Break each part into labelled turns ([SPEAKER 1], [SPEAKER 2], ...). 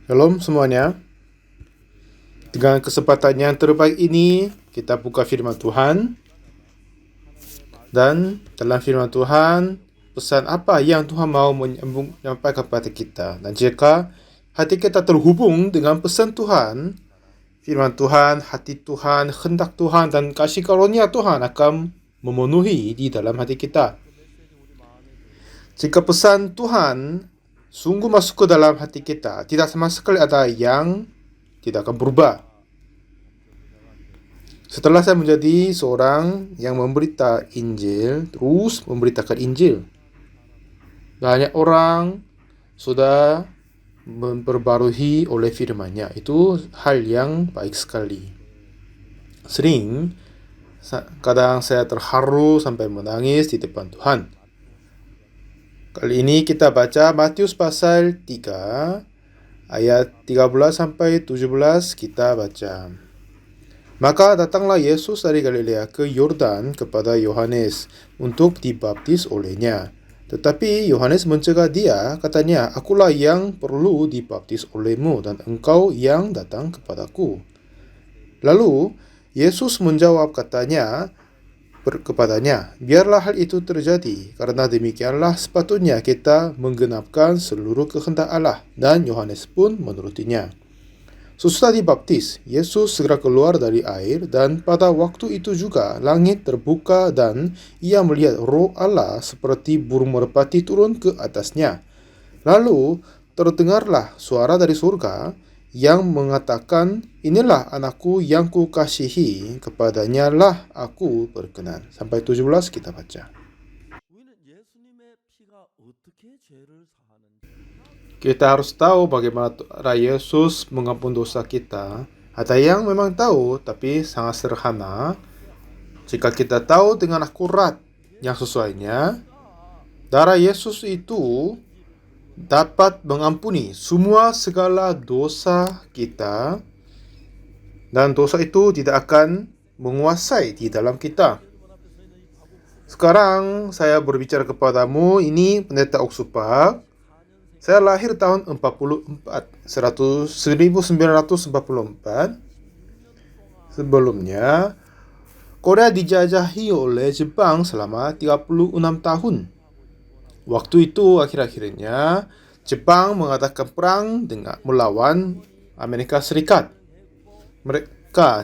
[SPEAKER 1] Shalom semuanya. Dengan kesempatan yang terbaik ini, kita buka firman Tuhan. Dan dalam firman Tuhan, pesan apa yang Tuhan mau menyampaikan kepada kita. Dan jika hati kita terhubung dengan pesan Tuhan, firman Tuhan, hati Tuhan, kehendak Tuhan, dan kasih karunia Tuhan akan memenuhi di dalam hati kita. Jika pesan Tuhan sungguh masuk ke dalam hati kita, tidak sama sekali ada yang tidak akan berubah. Setelah saya menjadi seorang yang memberita Injil, terus memberitakan Injil, banyak orang sudah memperbarui oleh firman-Nya. Itu hal yang baik sekali. Kadang saya terharu sampai menangis di depan Tuhan. Kali ini kita baca Matius pasal 3 ayat 13 sampai 17 kita baca. Maka datanglah Yesus dari Galilea ke Yordan kepada Yohanes untuk dibaptis olehnya. Tetapi Yohanes mencegah dia, katanya, "Akulah yang perlu dibaptis olehmu dan engkau yang datang kepadaku." Lalu Yesus menjawab kepadanya, "Biarlah hal itu terjadi, karena demikianlah sepatutnya kita menggenapkan seluruh kehendak Allah." Dan Yohanes pun menurutinya. Sesudah dibaptis, Yesus segera keluar dari air, dan pada waktu itu juga langit terbuka dan ia melihat Roh Allah seperti burung merpati turun ke atasnya. Lalu terdengarlah suara dari surga yang mengatakan, "Inilah anakku yang kukasihi, kepadanya lah aku berkenan." Sampai 17 kita baca. Kita harus tahu bagaimana Yesus mengampuni dosa kita. Ada yang memang tahu, tapi sangat sederhana. Jika kita tahu dengan akurat yang sesuainya, darah Yesus itu dapat mengampuni semua segala dosa kita, dan dosa itu tidak akan menguasai di dalam kita. Sekarang saya berbicara kepadamu, ini Pendeta Oksupak. Saya lahir tahun 1944. Sebelumnya, Korea dijajahi oleh Jepang selama 36 tahun. Waktu itu akhir-akhirnya Jepang mengadakan perang melawan Amerika Serikat.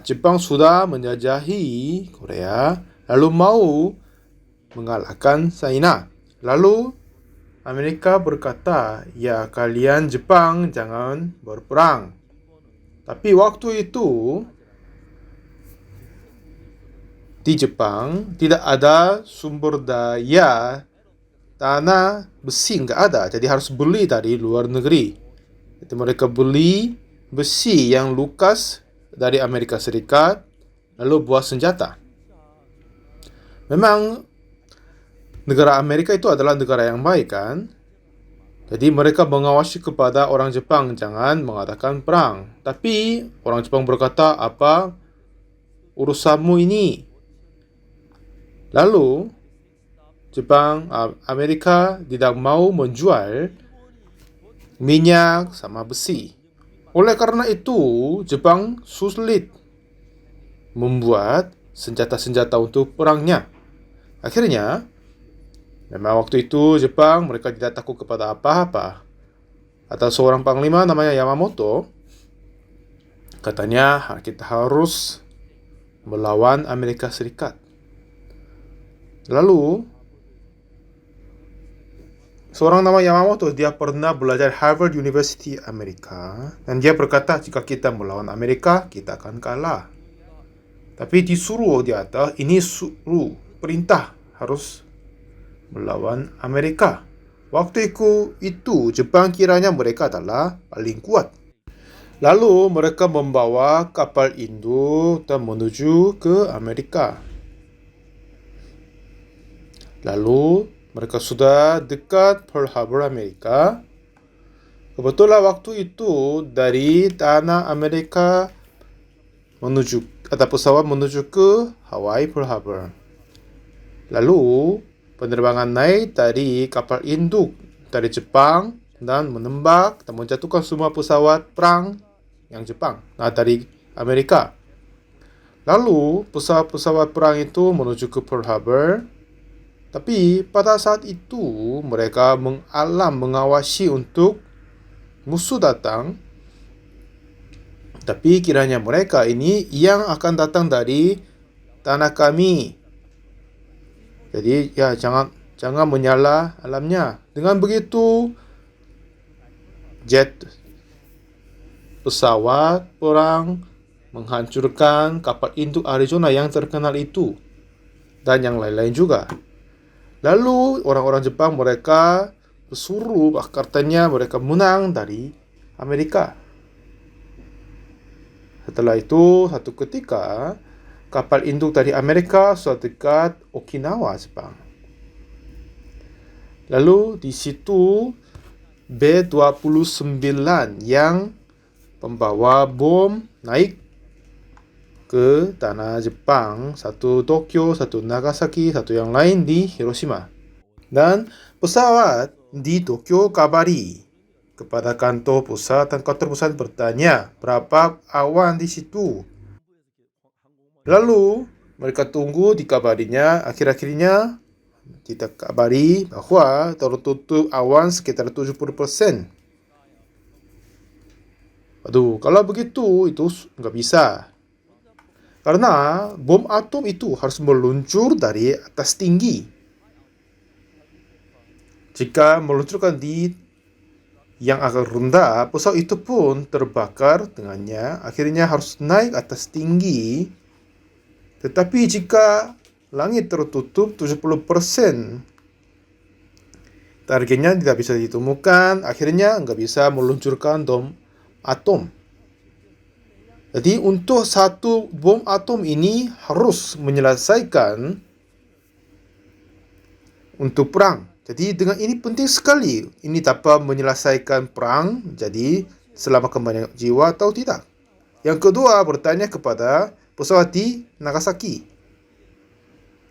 [SPEAKER 1] Jepang sudah menjajahi Korea, lalu mau mengalahkan China. Lalu Amerika berkata, "Ya, kalian Jepang jangan berperang." Tapi waktu itu di Jepang tidak ada sumber daya tanah besi, nggak ada. Jadi harus beli dari luar negeri. Jadi mereka beli besi yang lukas dari Amerika Serikat, lalu buat senjata. Memang negara Amerika itu adalah negara yang baik, kan? Jadi mereka mengawasi kepada orang Jepang jangan mengadakan perang. Tapi orang Jepang berkata, "Apa urusanmu ini?" Lalu Amerika tidak mau menjual minyak sama besi. Oleh karena itu, Jepang sulit membuat senjata-senjata untuk perangnya. Akhirnya, memang waktu itu Jepang mereka tidak takut kepada apa-apa. Ada seorang panglima namanya Yamamoto. Katanya kita harus melawan Amerika Serikat. Lalu seorang nama Yamamoto, dia pernah belajar Harvard University Amerika, dan dia berkata jika kita melawan Amerika, kita akan kalah. Tapi disuruh di atas, ini suruh perintah harus melawan Amerika. Waktu itu Jepang kiranya mereka adalah paling kuat. Lalu mereka membawa kapal induk dan menuju ke Amerika. Lalu mereka sudah dekat Pearl Harbor, Amerika. Kebetulan waktu itu dari tanah Amerika ada pesawat menuju ke Hawaii, Pearl Harbor. Lalu penerbangan naik dari kapal induk dari Jepang dan menembak dan menjatuhkan semua pesawat perang yang Jepang dari Amerika. Lalu pesawat-pesawat perang itu menuju ke Pearl Harbor. Tapi pada saat itu mereka mengawasi untuk musuh datang. Tapi kiranya mereka ini yang akan datang dari tanah kami. Jadi ya jangan menyalah alamnya. Dengan begitu jet pesawat perang menghancurkan kapal induk Arizona yang terkenal itu dan yang lain-lain juga. Lalu orang-orang Jepang mereka bersuruh katanya mereka menang dari Amerika. Setelah itu satu ketika kapal induk dari Amerika sudah dekat Okinawa, Jepang. Lalu di situ B-29 yang pembawa bom naik ke tanah Jepang, satu Tokyo, satu Nagasaki, satu yang lain di Hiroshima. Dan pesawat di Tokyo kabari kepada kantor pusat dan kantor pusat bertanya berapa awan di situ. Lalu mereka tunggu dikabarinya, akhir-akhirnya kita kabari bahwa tertutup awan sekitar 70%. Aduh, kalau begitu itu nggak bisa. Karena bom atom itu harus meluncur dari atas tinggi. Jika meluncurkan di yang agak rendah, pesawat itu pun terbakar dengannya. Akhirnya harus naik atas tinggi. Tetapi jika langit tertutup 70%, targetnya tidak bisa ditemukan. Akhirnya nggak bisa meluncurkan bom atom. Jadi untuk satu bom atom ini harus menyelesaikan untuk perang. Jadi dengan ini penting sekali. Ini dapat menyelesaikan perang. Jadi selamatkan banyak jiwa atau tidak. Yang kedua bertanya kepada pesawat di Nagasaki.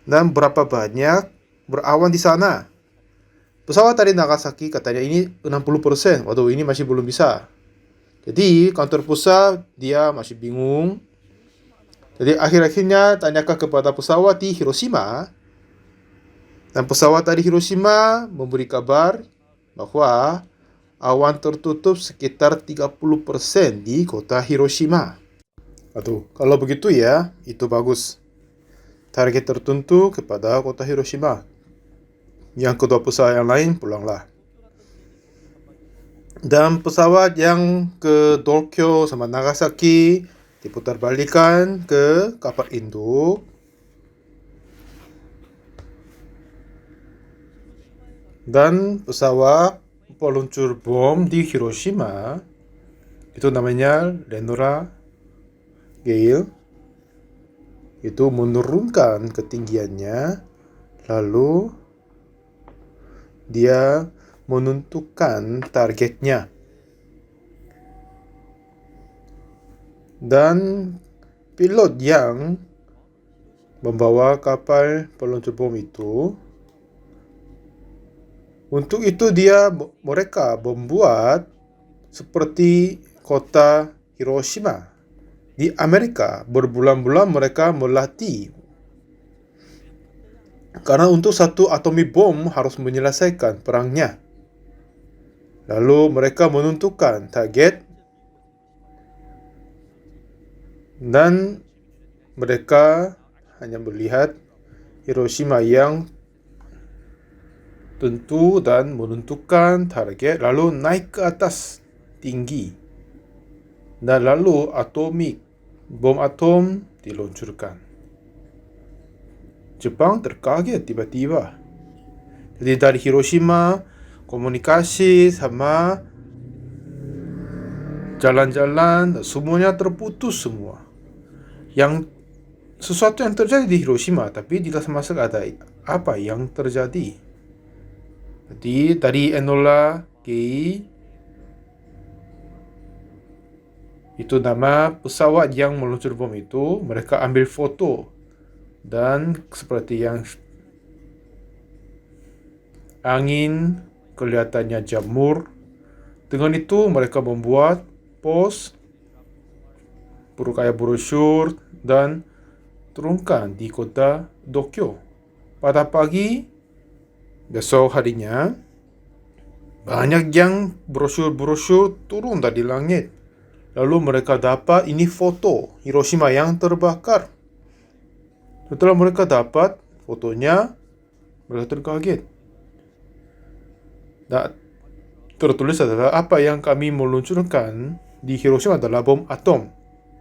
[SPEAKER 1] Dan berapa banyak berawan di sana. Pesawat dari Nagasaki katanya ini 60%. Waduh, ini masih belum bisa. Jadi kantor pusat dia masih bingung. Jadi akhir-akhirnya tanyakan kepada pesawat di Hiroshima. Dan pesawat dari Hiroshima memberi kabar bahwa awan tertutup sekitar 30% di kota Hiroshima. Aduh, kalau begitu ya, itu bagus. Target tertentu kepada kota Hiroshima. Yang kedua pesawat yang lain pulanglah. Dan pesawat yang ke Tokyo sama Nagasaki diputarbalikkan ke kapal induk. Dan pesawat peluncur bom di Hiroshima itu namanya Enola Gay itu menurunkan ketinggiannya, lalu dia menentukan targetnya. Dan pilot yang membawa kapal peluncur bom itu, untuk itu mereka membuat seperti kota Hiroshima di Amerika. Berbulan-bulan mereka melatih. Karena untuk satu atomic bom harus menyelesaikan perangnya. Lalu mereka menentukan target dan mereka hanya melihat Hiroshima yang tentu dan menentukan target, lalu naik ke atas tinggi. Dan lalu bom atom diluncurkan. Jepang terkaget tiba-tiba. Jadi dari Hiroshima, komunikasi sama jalan-jalan, semuanya terputus semua. Sesuatu yang terjadi di Hiroshima, tapi tidak sama sekali ada apa yang terjadi. Jadi dari Enola Gay itu nama pesawat yang meluncur bom itu, mereka ambil foto dan seperti yang angin kelihatannya jamur Dengan itu mereka membuat pos kayak brosur dan turunkan di kota Tokyo. Pada pagi besok harinya, banyak yang brosur-brosur turun dari langit. Lalu mereka dapat ini foto Hiroshima yang terbakar. Setelah mereka dapat fotonya, mereka terkaget. Dan tertulis adalah apa yang kami meluncurkan di Hiroshima adalah bom atom.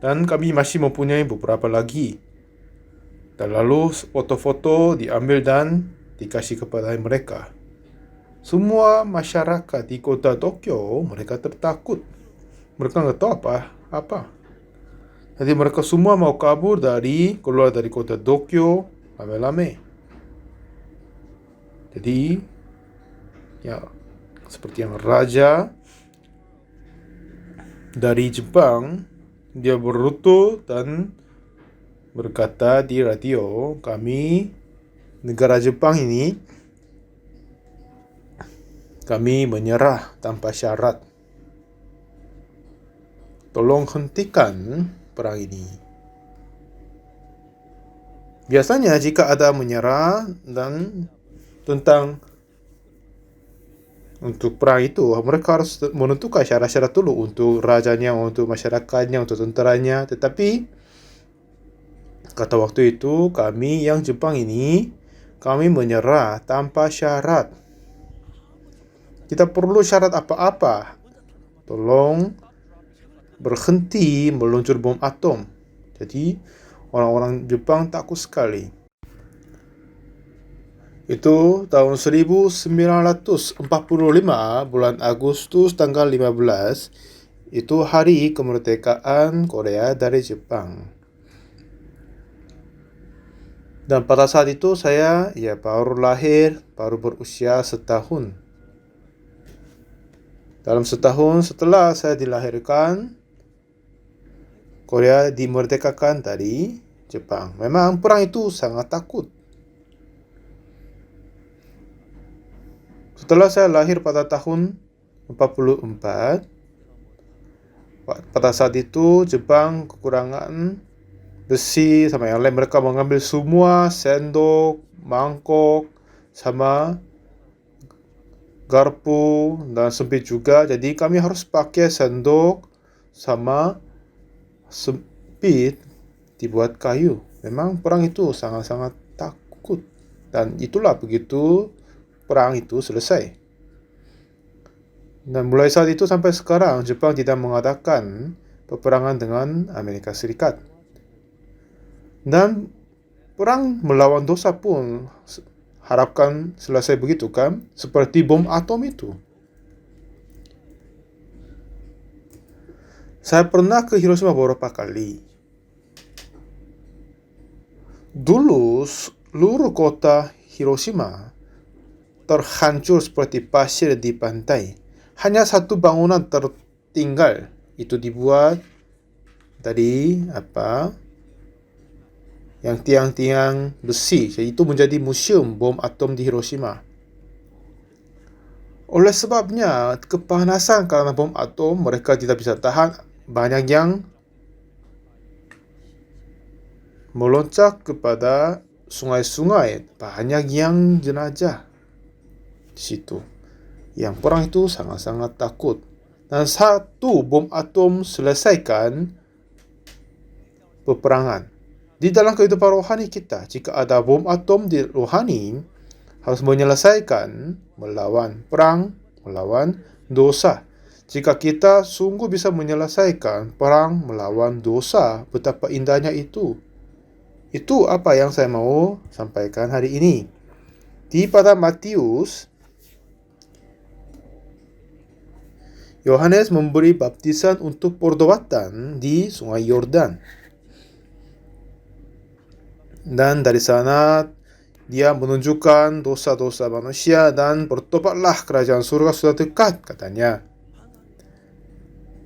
[SPEAKER 1] Dan kami masih mempunyai beberapa lagi. Dan lalu foto-foto diambil dan dikasih kepada mereka. Semua masyarakat di kota Tokyo, mereka tertakut. Mereka nggak tahu apa. Jadi mereka semua mau keluar dari kota Tokyo, lame-lame. Jadi, ya seperti yang raja dari Jepang, dia berlutut dan berkata di radio, kami negara Jepang ini, kami menyerah tanpa syarat. Tolong hentikan perang ini. Biasanya jika ada menyerah dan tentang untuk perang itu, mereka harus menentukan syarat-syarat dulu untuk rajanya, untuk masyarakatnya, untuk tenteranya. Tetapi kata waktu itu, kami yang Jepang ini, kami menyerah tanpa syarat. Tidak perlu syarat apa-apa. Tolong berhenti meluncur bom atom. Jadi orang-orang Jepang takut sekali. Itu tahun 1945, bulan Agustus tanggal 15, itu hari kemerdekaan Korea dari Jepang. Dan pada saat itu saya baru lahir, baru berusia setahun. Dalam setahun setelah saya dilahirkan, Korea dimerdekakan dari Jepang. Memang perang itu sangat takut. Setelah saya lahir pada tahun 44, pada saat itu Jepang kekurangan besi sama yang lain. Mereka mengambil semua sendok, mangkok, sama garpu dan sempit juga. Jadi kami harus pakai sendok sama sempit dibuat kayu. Memang perang itu sangat-sangat takut. Dan itulah begitu perang itu selesai. Dan mulai saat itu sampai sekarang, Jepang tidak mengadakan peperangan dengan Amerika Serikat. Dan perang melawan dosa pun harapkan selesai begitu kan? Seperti bom atom itu. Saya pernah ke Hiroshima beberapa kali. Dulu seluruh kota Hiroshima terhancur seperti pasir di pantai. Hanya satu bangunan tertinggal. Itu dibuat dari yang tiang-tiang besi. Jadi itu menjadi museum bom atom di Hiroshima. Oleh sebabnya kepanasan karena bom atom, mereka tidak bisa tahan. Banyak yang meloncat kepada sungai-sungai. Banyak yang jenazah di situ. Yang perang itu sangat-sangat takut. Dan satu bom atom selesaikan peperangan. Di dalam kehidupan rohani kita, jika ada bom atom di rohani, harus menyelesaikan melawan perang, melawan dosa. Jika kita sungguh bisa menyelesaikan perang melawan dosa, betapa indahnya itu. Itu apa yang saya mau sampaikan hari ini. Pada Matius, Yohanes memberi baptisan untuk pertobatan di Sungai Yordan. Dan dari sana dia menunjukkan dosa-dosa manusia dan bertobatlah, kerajaan surga sudah dekat, katanya.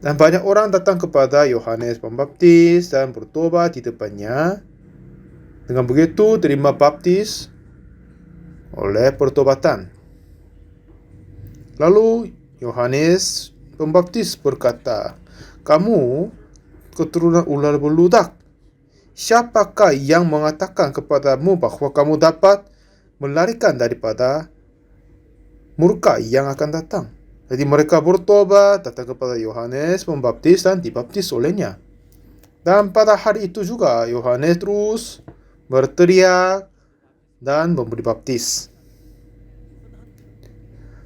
[SPEAKER 1] Dan banyak orang datang kepada Yohanes Pembaptis dan bertobat di depannya. Dengan begitu terima baptis oleh pertobatan. Lalu Yohanes Pembaptis berkata, "Kamu keturunan ular beludak. Siapakah yang mengatakan kepadamu bahawa kamu dapat melarikan daripada murka yang akan datang?" Jadi mereka bertobat, datang kepada Yohanes Pembaptis dan dibaptis olehnya. Dan pada hari itu juga Yohanes terus berteriak dan memberi baptis.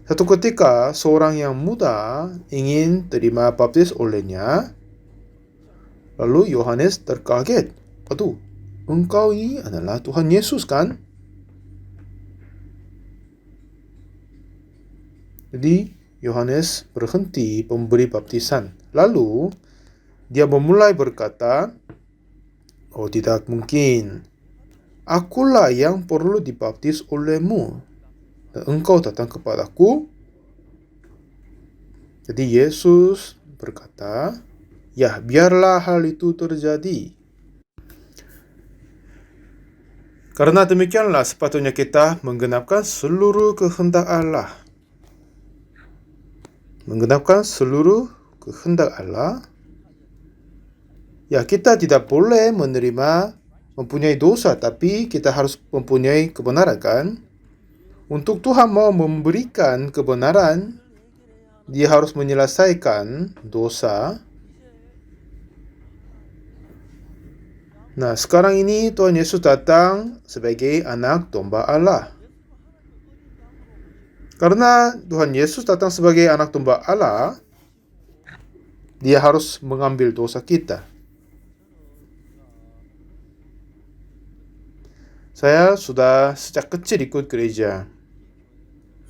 [SPEAKER 1] Satu ketika seorang yang muda ingin terima baptis olehnya. Lalu Yohanes terkaget. "Aduh, engkau ini adalah Tuhan Yesus, kan?" Jadi Yohanes berhenti memberi baptisan. Lalu dia memulai berkata, "Oh, tidak mungkin. Akulah yang perlu dibaptis olehmu, dan engkau datang kepadaku." Jadi Yesus berkata, "Ya, biarlah hal itu terjadi. Karena demikianlah sepatutnya kita menggenapkan seluruh kehendak Allah." Menggenapkan seluruh kehendak Allah. Ya, kita tidak boleh mempunyai dosa, tapi kita harus mempunyai kebenaran, kan? Untuk Tuhan mau memberikan kebenaran, Dia harus menyelesaikan dosa. Nah, sekarang ini Tuhan Yesus datang sebagai anak domba Allah. Karena Tuhan Yesus datang sebagai anak domba Allah, Dia harus mengambil dosa kita. Saya sudah sejak kecil ikut gereja.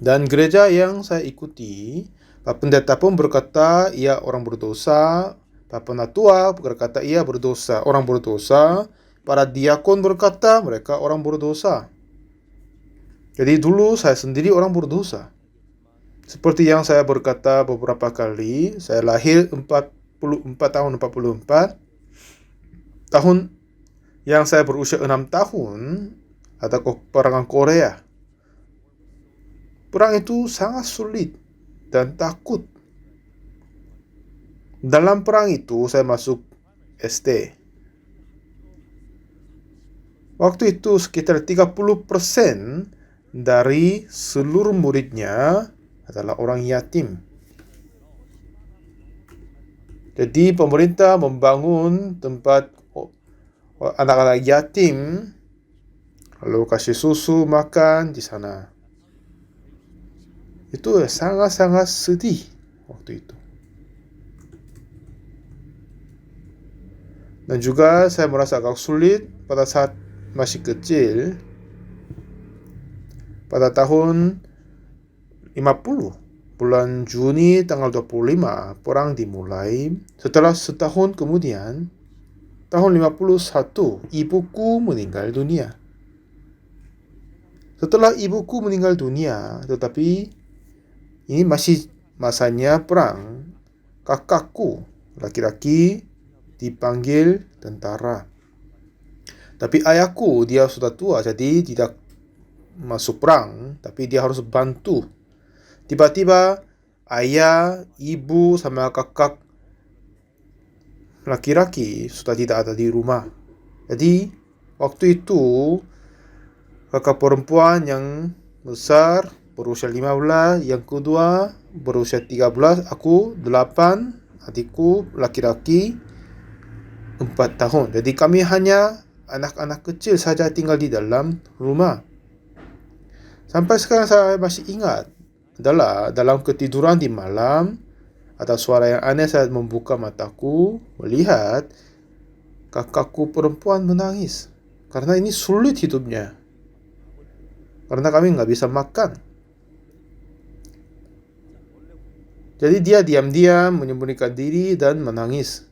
[SPEAKER 1] Dan gereja yang saya ikuti, Pak Pendeta pun berkata ia orang berdosa. Pak Penatua berkata ia berdosa, orang berdosa. Para diakon berkata mereka orang berdosa. Jadi dulu saya sendiri orang berdosa. Seperti yang saya berkata beberapa kali, saya lahir tahun 44. Tahun yang saya berusia 6 tahun, ada peperangan Korea. Perang itu sangat sulit dan takut. Dalam perang itu saya masuk SD. Waktu itu sekitar 30% dari seluruh muridnya adalah orang yatim. Jadi pemerintah membangun tempat anak-anak yatim, lalu kasih susu, makan di sana. Itu sangat-sangat sedih waktu itu. Dan juga saya merasa agak sulit pada saat masih kecil. Pada tahun 50, bulan Juni tanggal 25, perang dimulai. Setelah setahun kemudian, tahun 51, ibuku meninggal dunia. Setelah ibuku meninggal dunia, tetapi ini masih masanya perang, kakakku laki-laki dipanggil tentara. Tapi ayahku dia sudah tua, jadi tidak masuk perang, tapi dia harus bantu. Tiba-tiba ayah, ibu, sama kakak laki-laki sudah tidak ada di rumah. Jadi waktu itu kakak perempuan yang besar berusia 15, yang kedua berusia 13, aku 8, adikku laki-laki 4 tahun. Jadi kami hanya anak-anak kecil saja tinggal di dalam rumah. Sampai sekarang saya masih ingat adalah dalam ketiduran di malam, ada suara yang aneh saat membuka mataku, melihat kakakku perempuan menangis. Karena ini sulit hidupnya. Karena kami nggak bisa makan. Jadi dia diam-diam menyembunyikan diri dan menangis.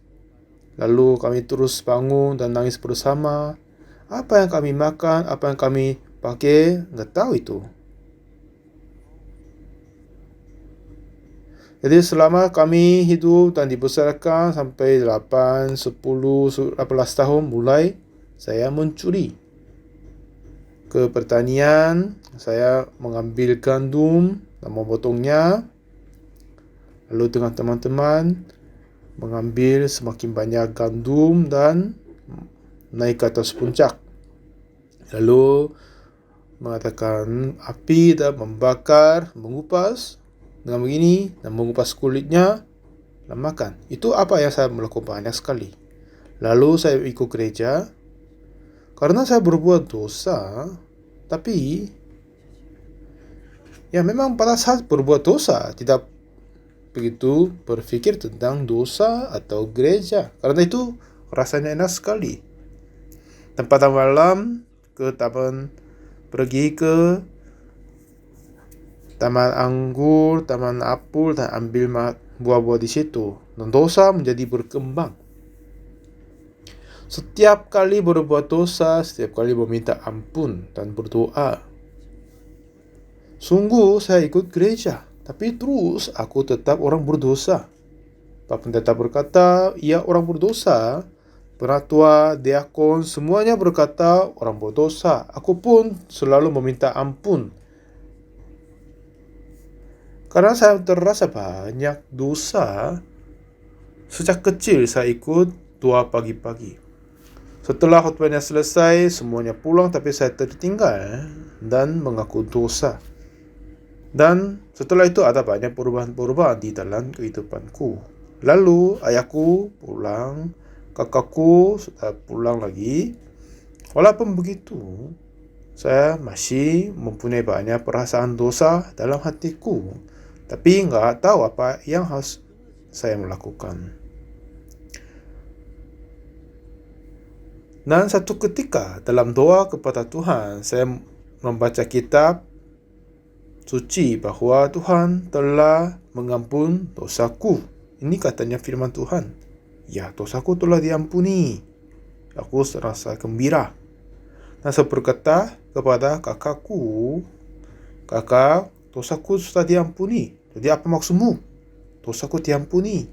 [SPEAKER 1] Lalu kami terus bangun dan nangis bersama. Apa yang kami makan, apa yang kami pakai, nggak tahu itu. Jadi selama kami hidup dan dibesarkan sampai 8, 10, 18 tahun, mulai saya mencuri. Ke pertanian, saya mengambil gandum dan memotongnya. Lalu dengan teman-teman mengambil semakin banyak gandum dan naik ke atas puncak. Lalu mengatakan api dan membakar, mengupas dengan begini dan mengupas kulitnya dan makan. Itu apa yang saya melakukan banyak sekali. Lalu saya ikut gereja karena saya berbuat dosa, tapi ya memang pada saat berbuat dosa tidak begitu berpikir tentang dosa atau gereja. Karena itu rasanya enak sekali. Dan pada malam pergi ke taman anggur, taman apel dan ambil buah-buah di situ. Dan dosa menjadi berkembang. Setiap kali berbuat dosa, setiap kali meminta ampun dan berdoa. Sungguh saya ikut gereja, tapi terus aku tetap orang berdosa. Pak Pendeta berkata, ia orang berdosa. Penatua, diakon, semuanya berkata orang berdosa. Aku pun selalu meminta ampun. Karena saya terasa banyak dosa, sejak kecil saya ikut doa pagi-pagi. Setelah khutbahnya selesai, semuanya pulang tapi saya tertinggal dan mengaku dosa. Dan setelah itu ada banyak perubahan-perubahan di dalam kehidupanku. Lalu ayahku pulang, kakakku sudah pulang lagi. Walaupun begitu, saya masih mempunyai banyak perasaan dosa dalam hatiku. Tapi nggak tahu apa yang harus saya melakukan. Dan satu ketika dalam doa kepada Tuhan, saya membaca kitab suci bahwa Tuhan telah mengampun dosaku. Ini katanya firman Tuhan. Ya, dosaku telah diampuni. Aku serasa gembira. Dan saya berkata kepada kakakku, kakak, dosaku sudah diampuni. Jadi apa maksudmu? Dosaku diampuni.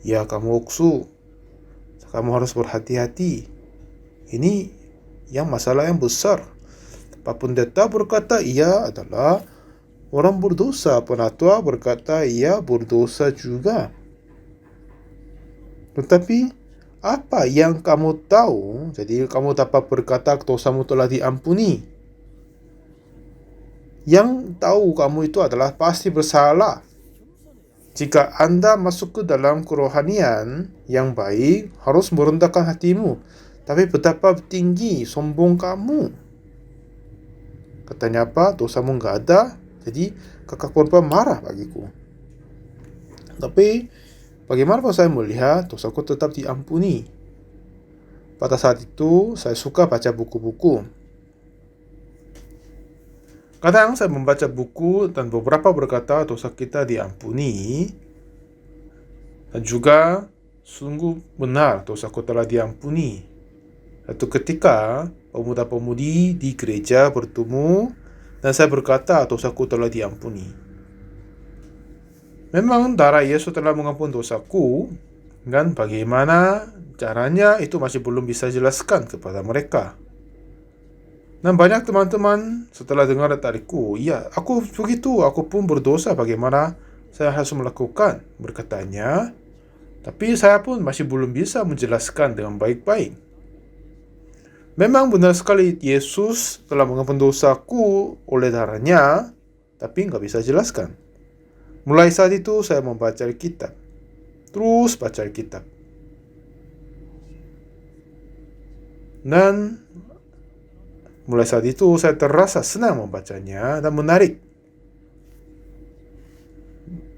[SPEAKER 1] Ya, kamu uksu. Kamu harus berhati-hati. Ini yang masalah yang besar. Pak Pendeta berkata ia adalah orang berdosa. Penatua berkata ia berdosa juga. Tetapi apa yang kamu tahu? Jadi kamu dapat berkata dosamu telah diampuni. Yang tahu kamu itu adalah pasti bersalah. Jika Anda masuk ke dalam kerohanian yang baik, harus merendahkan hatimu. Tapi betapa tinggi sombong kamu. Katanya apa? Dosamu nggak ada. Jadi kakak korban marah bagiku. Tapi bagaimana saya melihat dosaku tetap diampuni. Pada saat itu saya suka baca buku-buku. Kadang saya membaca buku dan beberapa berkata dosa kita diampuni. Dan juga sungguh benar dosaku telah diampuni. Satu ketika pemuda-pemudi di gereja bertemu dan saya berkata dosaku telah diampuni. Memang darah Yesus telah mengampuni dosaku, dan bagaimana caranya itu masih belum bisa jelaskan kepada mereka. Dan banyak teman-teman setelah dengar dariku, ya aku begitu, aku pun berdosa, bagaimana saya harus melakukan, berkatanya. Tapi saya pun masih belum bisa menjelaskan dengan baik-baik. Memang benar sekali Yesus telah mengampuni dosaku oleh darahnya, tapi nggak bisa jelaskan. Mulai saat itu saya membaca Alkitab. Terus baca Alkitab. Dan mulai saat itu saya terasa senang membacanya dan menarik.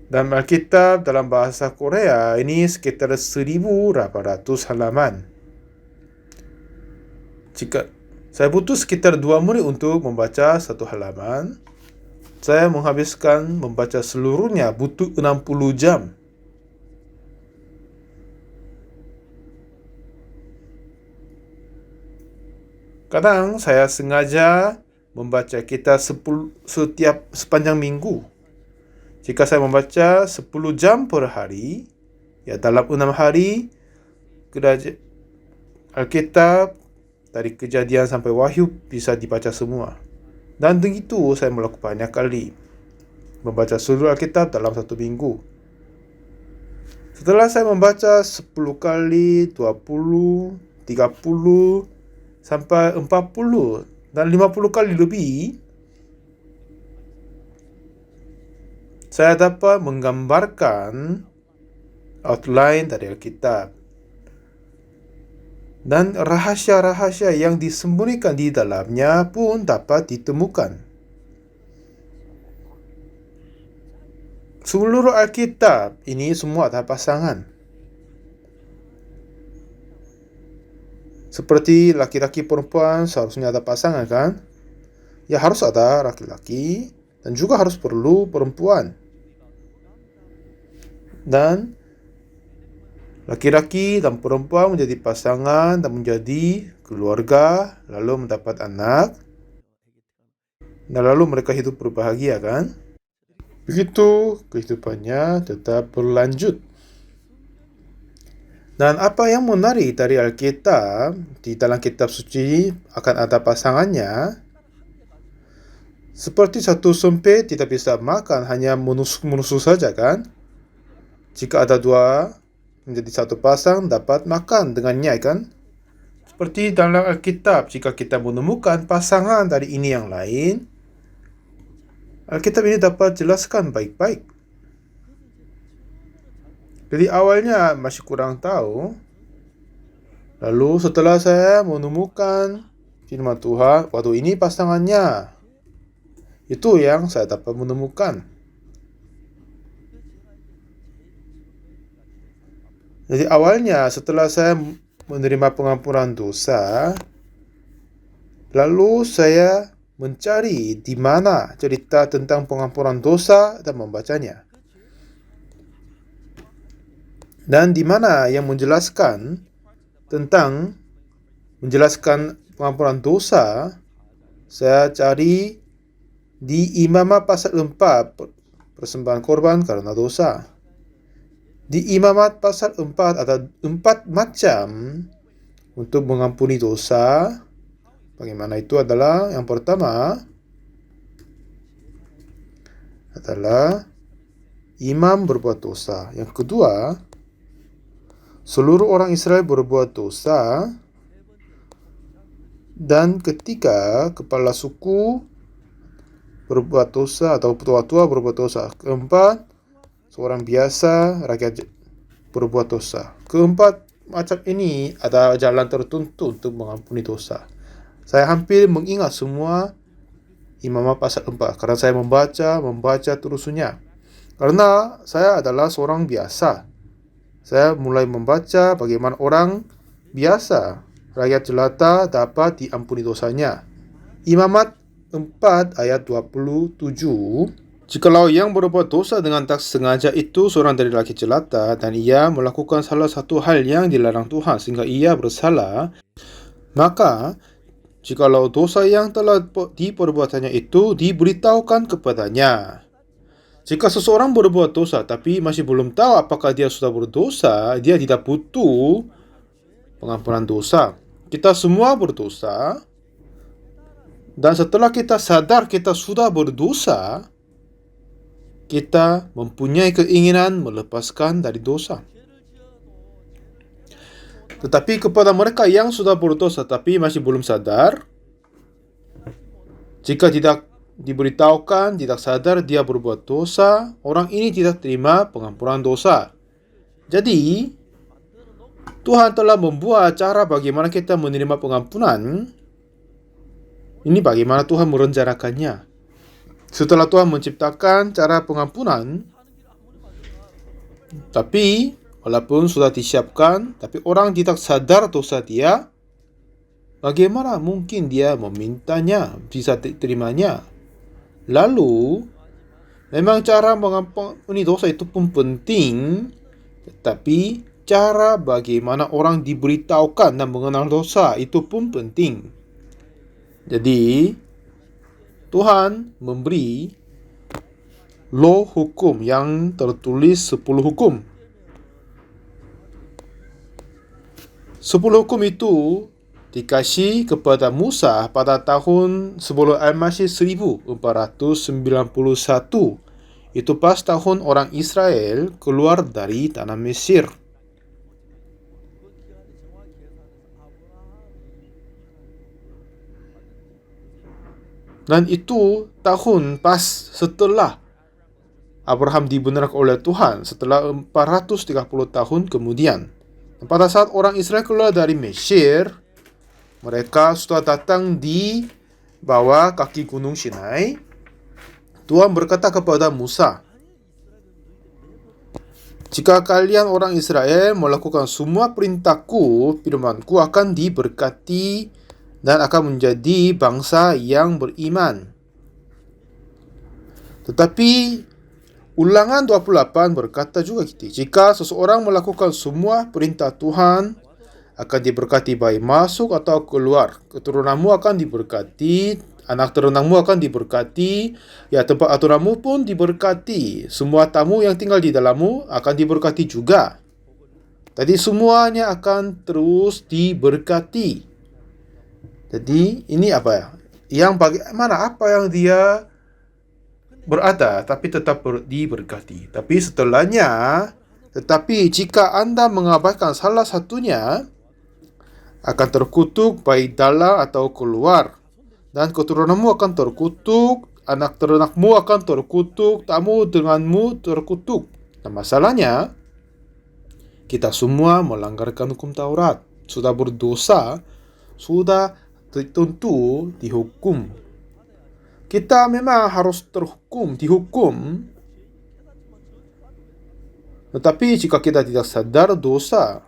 [SPEAKER 1] Dan Alkitab dalam bahasa Korea ini sekitar 1.800 halaman. Jika saya butuh sekitar 2 menit untuk membaca satu halaman, saya menghabiskan membaca seluruhnya butuh 60 jam. Kadang saya sengaja membaca kitab sepanjang minggu. Jika saya membaca 10 jam per hari, ya dalam 6 hari, Alkitab dari Kejadian sampai Wahyu bisa dibaca semua. Dan begitu saya melakukan banyak kali. membaca seluruh Alkitab dalam satu minggu. Setelah saya membaca 10 kali, 20, 30, sampai 40 dan 50 kali lebih, saya dapat menggambarkan outline dari Alkitab. Dan rahasia-rahasia yang disembunyikan di dalamnya pun dapat ditemukan. Seluruh Alkitab ini semua ada pasangan. Seperti laki-laki perempuan seharusnya ada pasangan kan? Ya harus ada laki-laki dan juga harus perlu perempuan. Dan laki-laki dan perempuan menjadi pasangan dan menjadi keluarga, lalu mendapat anak, dan lalu mereka hidup berbahagia kan? Begitu kehidupannya tetap berlanjut. Dan apa yang menarik dari Alkitab, di dalam kitab suci akan ada pasangannya. Seperti satu sempit tidak bisa makan hanya menusuk-menusuk saja kan? Jika ada dua menjadi satu pasang dapat makan dengannya kan? Seperti dalam Alkitab, jika kita menemukan pasangan dari ini yang lain, Alkitab ini dapat jelaskan baik-baik. Jadi awalnya masih kurang tahu. Lalu setelah saya menemukan firman Tuhan, waduh ini pasangannya. Itu yang saya dapat menemukan. Jadi awalnya setelah saya menerima pengampunan dosa, lalu saya mencari di mana cerita tentang pengampunan dosa dan membacanya. Dan di mana yang menjelaskan tentang pengampunan dosa, saya cari di Imamat pasal 4, persembahan korban karena dosa. Di Imamat pasal 4 ada 4 macam untuk mengampuni dosa. Bagaimana itu adalah yang pertama adalah imam berbuat dosa. Yang kedua, seluruh orang Israel berbuat dosa. Dan ketiga, kepala suku berbuat dosa atau tua-tua berbuat dosa. Keempat, seorang biasa rakyat berbuat dosa. Keempat macam ini ada jalan tertentu untuk mengampuni dosa. Saya hampir mengingat semua Imamat pasal 4 karena saya membaca terusnya. Karena saya adalah seorang biasa. Saya mulai membaca bagaimana orang biasa, rakyat jelata dapat diampuni dosanya. Imamat 4 ayat 27. Jikalau yang berbuat dosa dengan tak sengaja itu seorang dari laki jelata dan ia melakukan salah satu hal yang dilarang Tuhan sehingga ia bersalah, maka jikalau dosa yang telah diperbuatannya itu diberitahukan kepadanya. Jika seseorang berbuat dosa tapi masih belum tahu apakah dia sudah berdosa, dia tidak butuh pengampunan dosa. Kita semua berdosa, dan setelah kita sadar kita sudah berdosa, kita mempunyai keinginan melepaskan dari dosa. Tetapi kepada mereka yang sudah berdosa tapi masih belum sadar, jika tidak diberitahukan, tidak sadar dia berbuat dosa, orang ini tidak terima pengampunan dosa. Jadi, Tuhan telah membuat cara bagaimana kita menerima pengampunan. Ini bagaimana Tuhan merencanakannya. Setelah Tuhan menciptakan cara pengampunan, tapi walaupun sudah disiapkan, tapi orang tidak sadar dosa dia, bagaimana mungkin dia memintanya, bisa terimanya? Lalu, memang cara mengampuni dosa itu pun penting, tetapi cara bagaimana orang diberitahukan dan mengenal dosa itu pun penting. Jadi, Tuhan memberi law hukum yang tertulis 10 hukum. 10 hukum itu dikasih kepada Musa pada tahun sebelum Al-Masih 1491. Itu pas tahun orang Israel keluar dari tanah Mesir. Dan itu tahun pas setelah Abraham dibenarkan oleh Tuhan setelah 430 tahun kemudian. Dan pada saat orang Israel keluar dari Mesir, mereka sudah datang di bawah kaki gunung Sinai. Tuhan berkata kepada Musa, "Jika kalian orang Israel melakukan semua perintahku, firmanku akan diberkati dan akan menjadi bangsa yang beriman." Tetapi Ulangan 28 berkata juga gitu, jika seseorang melakukan semua perintah Tuhan, akan diberkati baik masuk atau keluar. Keturunanmu akan diberkati, anak turunanmu akan diberkati, ya tempat aturanmu pun diberkati. Semua tamu yang tinggal di dalammu akan diberkati juga. Jadi semuanya akan terus diberkati. Jadi ini apa ya? Yang bagaimana apa yang dia berada tapi tetap diberkati. Tapi setelahnya, tetapi jika Anda mengabaikan salah satunya, akan terkutuk baik dalam atau keluar. Dan keturunanmu akan terkutuk, anak ternakmu akan terkutuk, tamu denganmu terkutuk. Nah, masalahnya, kita semua melanggarkan hukum Taurat. Sudah berdosa, sudah tentu dihukum. Kita memang harus dihukum. Tetapi jika kita tidak sadar dosa,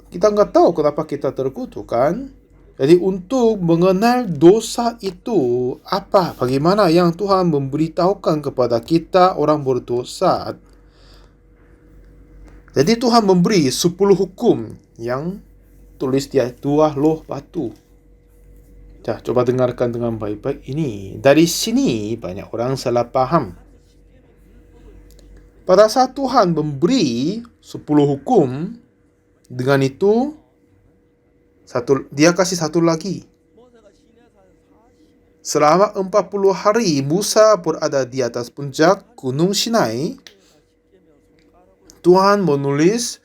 [SPEAKER 1] kita nggak tahu kenapa kita terkutuk, kan? Jadi untuk mengenal dosa itu apa, bagaimana yang Tuhan memberitahukan kepada kita orang berdosa. Jadi Tuhan memberi 10 hukum yang tulis di dua loh batu. Coba dengarkan dengan baik-baik ini. Dari sini banyak orang salah paham. Pada saat Tuhan memberi 10 hukum, dengan itu dia kasih satu lagi. Selama 40 hari Musa berada di atas puncak gunung Sinai, Tuhan menulis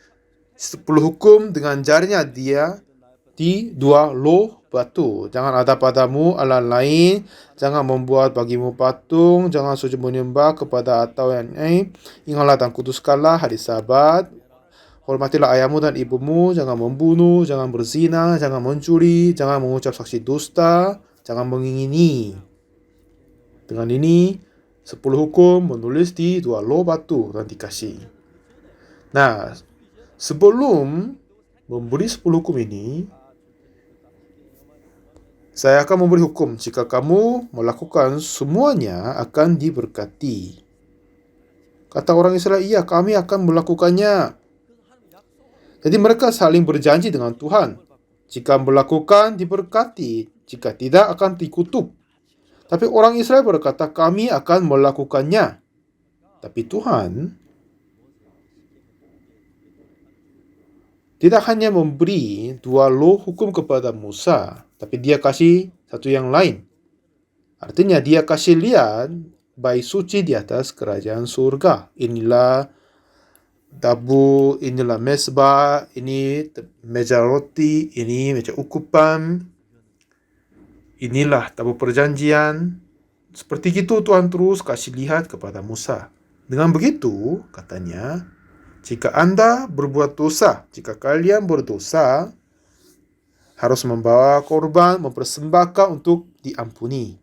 [SPEAKER 1] 10 hukum dengan jarinya dia di dua loh batu. Jangan ada padamu Allah lain, jangan membuat bagimu patung, jangan sujud menyembah kepada atau yang lain. Ingatlah dan kuduskanlah hari Sabat. Hormatilah ayahmu dan ibumu, jangan membunuh, jangan berzina, jangan mencuri, jangan mengucap saksi dusta, jangan mengingini. Dengan ini 10 hukum menulis di dua loh batu dan dikasih. Nah, sebelum memberi 10 hukum ini, saya akan memberi hukum. Jika kamu melakukan semuanya, akan diberkati. Kata orang Israel, iya kami akan melakukannya. Jadi mereka saling berjanji dengan Tuhan. Jika melakukan, diberkati. Jika tidak, akan dikutuk. Tapi orang Israel berkata, kami akan melakukannya. Tapi Tuhan tidak hanya memberi dua loh hukum kepada Musa, tapi dia kasih satu yang lain. Artinya dia kasih lihat bait suci di atas kerajaan surga. Inilah tabu, inilah mesbah, ini meja roti, ini meja ukupan, inilah tabu perjanjian. Seperti itu Tuhan terus kasih lihat kepada Musa. Dengan begitu, katanya, jika Anda berbuat dosa, jika kalian berdosa, harus membawa korban, mempersembahkan untuk diampuni.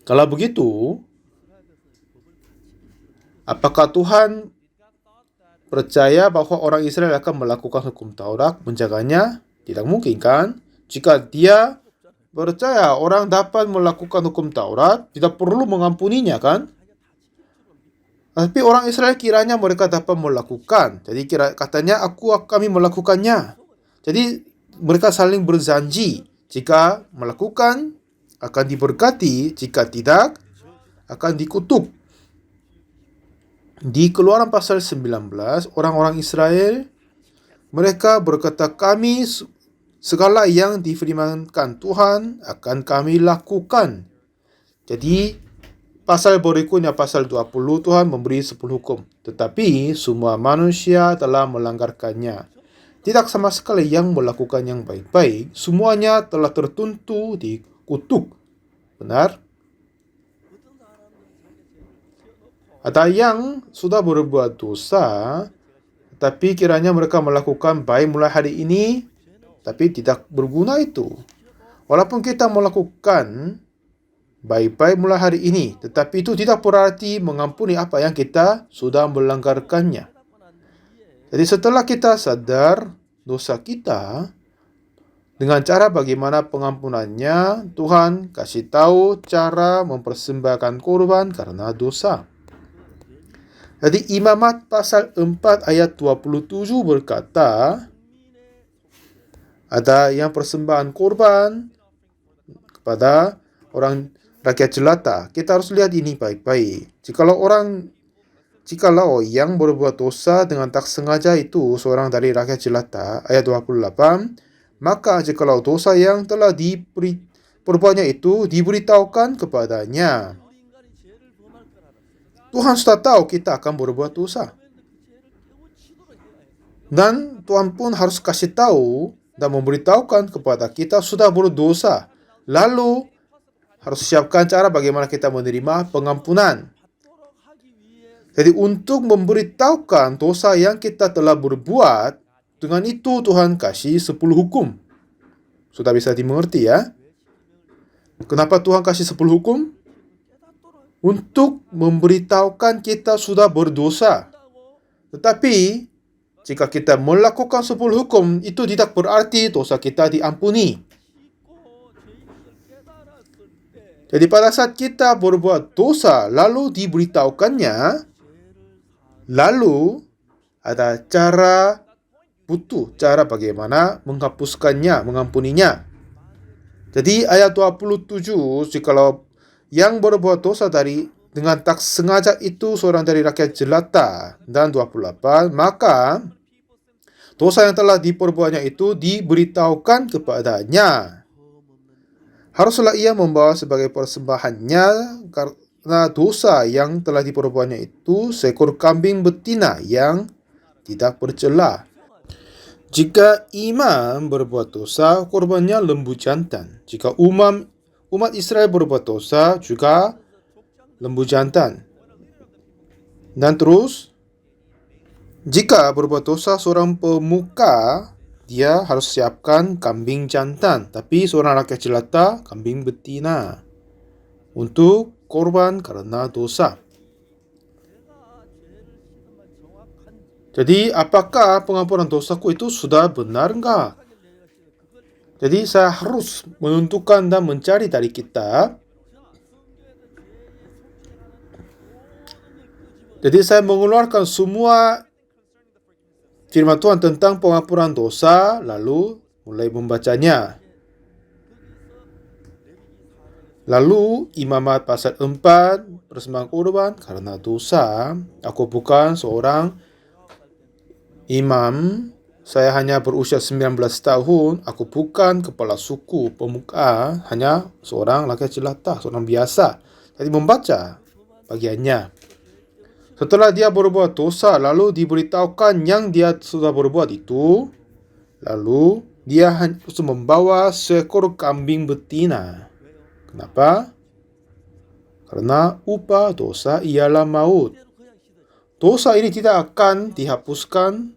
[SPEAKER 1] Kalau begitu, apakah Tuhan percaya bahwa orang Israel akan melakukan hukum Taurat, menjaganya? Tidak mungkin, kan? Jika dia percaya orang dapat melakukan hukum Taurat, tidak perlu mengampuninya, kan? Tapi orang Israel kiranya mereka dapat melakukan. Jadi katanya kami melakukannya. Jadi mereka saling berjanji. Jika melakukan akan diberkati, jika tidak akan dikutuk. Di Keluaran pasal 19, orang-orang Israel mereka berkata, kami segala yang difirmankan Tuhan akan kami lakukan. Jadi pasal berikutnya, pasal 20, Tuhan memberi 10 hukum. Tetapi semua manusia telah melanggarkannya. Tidak sama sekali yang melakukan yang baik-baik. Semuanya telah tertentu dikutuk. Benar? Ada yang sudah berbuat dosa, tapi kiranya mereka melakukan baik mulai hari ini, tapi tidak berguna itu. Walaupun kita melakukan baik-baik mulai hari ini, tetapi itu tidak berarti mengampuni apa yang kita sudah melanggarkannya. Jadi setelah kita sadar dosa kita, dengan cara bagaimana pengampunannya, Tuhan kasih tahu cara mempersembahkan korban karena dosa. Jadi Imamat pasal 4 ayat 27 berkata, ada yang persembahan korban kepada orang rakyat jelata. Kita harus lihat ini baik-baik. Jikalau yang berbuat dosa dengan tak sengaja itu seorang dari rakyat jelata, ayat 28, maka jikalau dosa yang telah perbuatnya itu diberitahukan kepadanya. Tuhan sudah tahu kita akan berbuat dosa. Dan Tuhan pun harus kasih tahu dan memberitahukan kepada kita sudah berdosa. Lalu harus siapkan cara bagaimana kita menerima pengampunan. Jadi untuk memberitahukan dosa yang kita telah berbuat, dengan itu Tuhan kasih 10 hukum. Sudah bisa dimengerti ya? Kenapa Tuhan kasih 10 hukum? Untuk memberitahukan kita sudah berdosa. Tetapi jika kita melakukan 10 hukum, itu tidak berarti dosa kita diampuni. Jadi pada saat kita berbuat dosa lalu diberitahukannya, lalu ada cara bagaimana menghapuskannya, mengampuninya. Jadi ayat 27, jikalau yang berbuat dosa dengan tak sengaja itu seorang dari rakyat jelata, dan 28, maka dosa yang telah diperbuatnya itu diberitahukan kepadanya. Haruslah ia membawa sebagai persembahannya karena dosa yang telah diperbuatnya itu seekor kambing betina yang tidak bercela. Jika imam berbuat dosa, korbannya lembu jantan. Jika umat Israel berbuat dosa, juga lembu jantan. Dan terus, jika berbuat dosa seorang pemuka, dia harus siapkan kambing jantan. Tapi seorang rakyat jelata, kambing betina. Untuk korban karena dosa. Jadi, apakah pengampunan dosaku itu sudah benar enggak? Jadi, saya harus menentukan dan mencari dari kitab. Jadi, saya mengeluarkan semua firman Tuhan tentang pengampunan dosa, lalu mulai membacanya. Lalu, Imamat pasal 4, persembahan korban karena dosa. Aku bukan seorang imam, saya hanya berusia 19 tahun, aku bukan kepala suku pemuka, hanya seorang rakyat jelata, seorang biasa. Jadi membaca bagiannya. Setelah dia berbuat dosa, lalu diberitahukan yang dia sudah berbuat itu, lalu dia harus membawa seekor kambing betina. Kenapa? Karena upah dosa ialah maut. Dosa ini tidak akan dihapuskan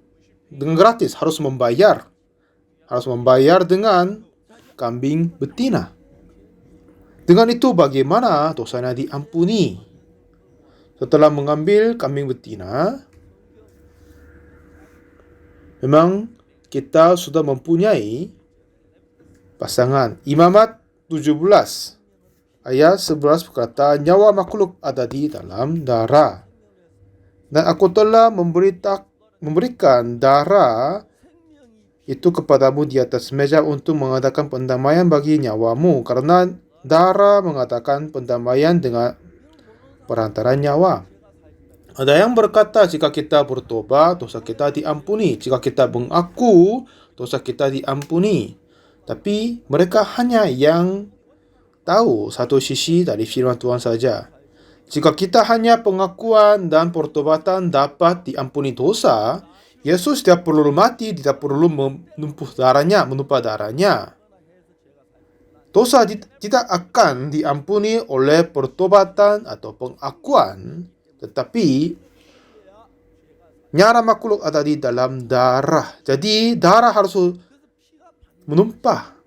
[SPEAKER 1] dengan gratis, harus membayar. Harus membayar dengan kambing betina. Dengan itu bagaimana dosanya diampuni? Setelah mengambil kambing betina, memang kita sudah mempunyai pasangan. Imamat 17 ayat 11 berkata, nyawa makhluk ada di dalam darah. Dan aku telah memberikan darah itu kepadamu di atas meja untuk mengadakan pendamaian bagi nyawamu. Karena darah mengadakan pendamaian dengan perantara nyawa. Ada yang berkata jika kita bertobat, dosa kita diampuni. Jika kita mengaku, dosa kita diampuni. Tapi mereka hanya yang tahu satu sisi dari firman Tuhan saja. Jika kita hanya pengakuan dan pertobatan dapat diampuni dosa, Yesus tidak perlu mati, tidak perlu menumpah darahnya. Dosa tidak akan diampuni oleh pertobatan atau pengakuan, tetapi nyara makhluk ada di dalam darah. Jadi darah harus menumpah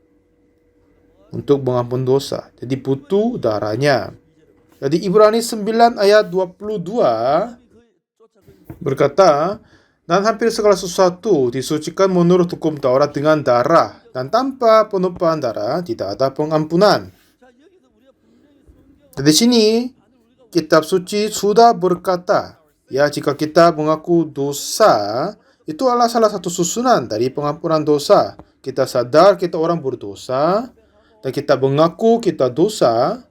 [SPEAKER 1] untuk mengampun dosa. Jadi butuh darahnya. Jadi Ibrani 9 ayat 22 berkata, dan hampir segala sesuatu disucikan menurut hukum Taurat dengan darah, dan tanpa penumpahan darah tidak ada pengampunan. Di sini kitab suci sudah berkata, ya, jika kita mengaku dosa, itu adalah salah satu susunan dari pengampunan dosa. Kita sadar kita orang berdosa, dan kita mengaku kita dosa,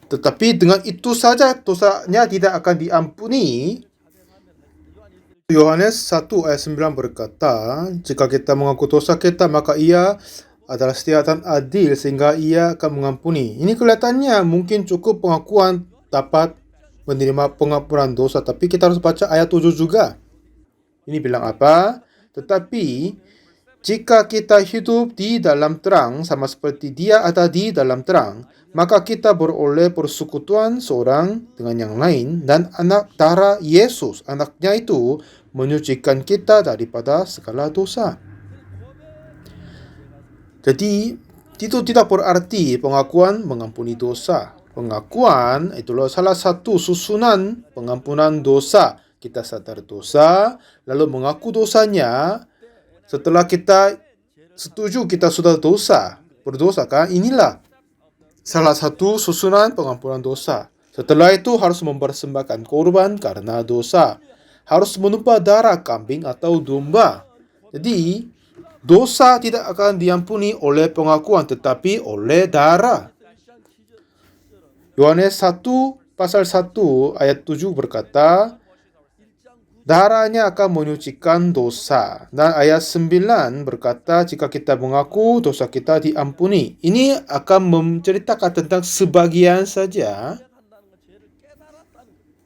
[SPEAKER 1] tetapi dengan itu saja dosanya tidak akan diampuni. Yohanes 1 ayat 9 berkata, jika kita mengaku dosa kita, maka ia adalah setia dan adil sehingga ia akan mengampuni. Ini kelihatannya mungkin cukup pengakuan dapat menerima pengampunan dosa, tapi kita harus baca ayat 7 juga. Ini bilang apa? Tetapi jika kita hidup di dalam terang sama seperti dia ada di dalam terang, maka kita beroleh persekutuan seorang dengan yang lain, dan darah Yesus, anaknya itu, menyucikan kita daripada segala dosa. Jadi, itu tidak berarti pengakuan mengampuni dosa. Pengakuan itulah salah satu susunan pengampunan dosa. Kita sadar dosa, lalu mengaku dosanya. Setelah kita setuju kita sudah berdosa kan? Inilah salah satu susunan pengampunan dosa. Setelah itu harus mempersembahkan korban karena dosa. Harus menumpah darah kambing atau domba. Jadi, dosa tidak akan diampuni oleh pengakuan, tetapi oleh darah. Yohanes 1 pasal 1 ayat 7 berkata, darahnya akan menyucikan dosa. Dan ayat 9 berkata, jika kita mengaku dosa kita diampuni. Ini akan menceritakan tentang sebagian saja.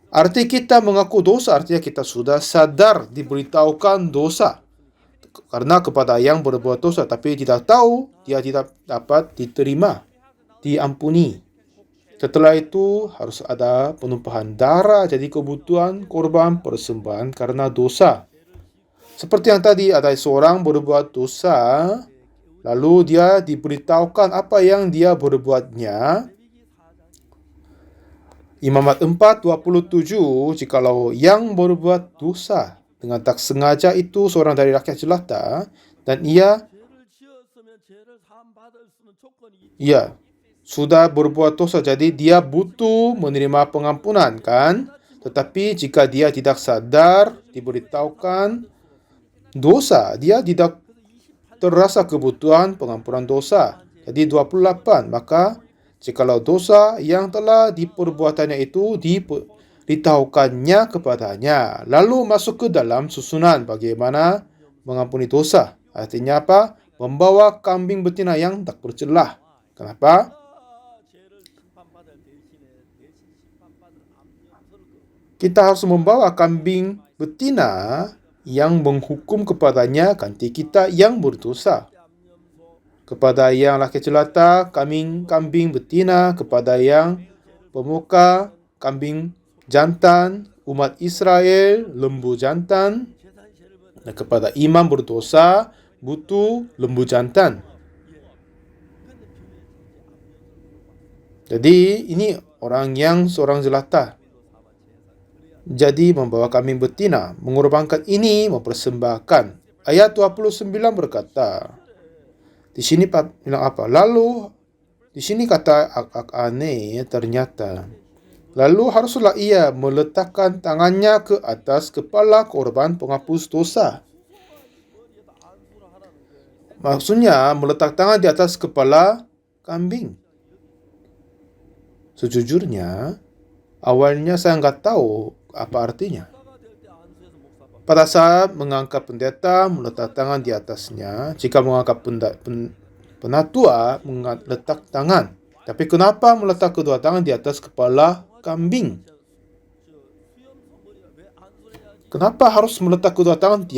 [SPEAKER 1] Arti kita mengaku dosa artinya kita sudah sadar diberitahukan dosa. Karena kepada yang berbuat dosa tapi tidak tahu, dia tidak dapat diterima, diampuni. Setelah itu harus ada penumpahan darah, jadi kebutuhan korban persembahan karena dosa. Seperti yang tadi, ada seorang berbuat dosa, lalu dia diberitahukan apa yang dia berbuatnya. Imamat 4:27, jikalau yang berbuat dosa dengan tak sengaja itu seorang dari rakyat jelata, dan ia sudah berbuat dosa, jadi dia butuh menerima pengampunan kan? Tetapi jika dia tidak sadar, diberitahukan dosa, dia tidak terasa kebutuhan pengampunan dosa. Jadi 28, maka jikalau dosa yang telah diperbuatannya itu diberitahukannya kepadanya, lalu masuk ke dalam susunan bagaimana mengampuni dosa. Artinya apa? Membawa kambing betina yang tak bercelah. Kenapa? Kita harus membawa kambing betina yang menghukum kepadanya ganti kita yang berdosa. Kepada yang laki jelata, kambing betina. Kepada yang pemuka, kambing jantan. Umat Israel, lembu jantan. Dan kepada imam berdosa, butuh lembu jantan. Jadi ini orang yang seorang jelata. Jadi membawa kambing betina, mengorbankan ini, mempersembahkan. Ayat 29 berkata, di sini bilang apa? Lalu di sini kata agak aneh ternyata. Lalu haruslah ia meletakkan tangannya ke atas kepala korban penghapus dosa. Maksudnya meletak tangan di atas kepala kambing. Sejujurnya, awalnya saya nggak tahu apa artinya. Pada saat mengangkat pendeta, meletak tangan di atasnya. Jika mengangkat penatua, meletak tangan. Tapi kenapa meletak kedua tangan di atas kepala kambing? Kenapa harus meletak kedua tangan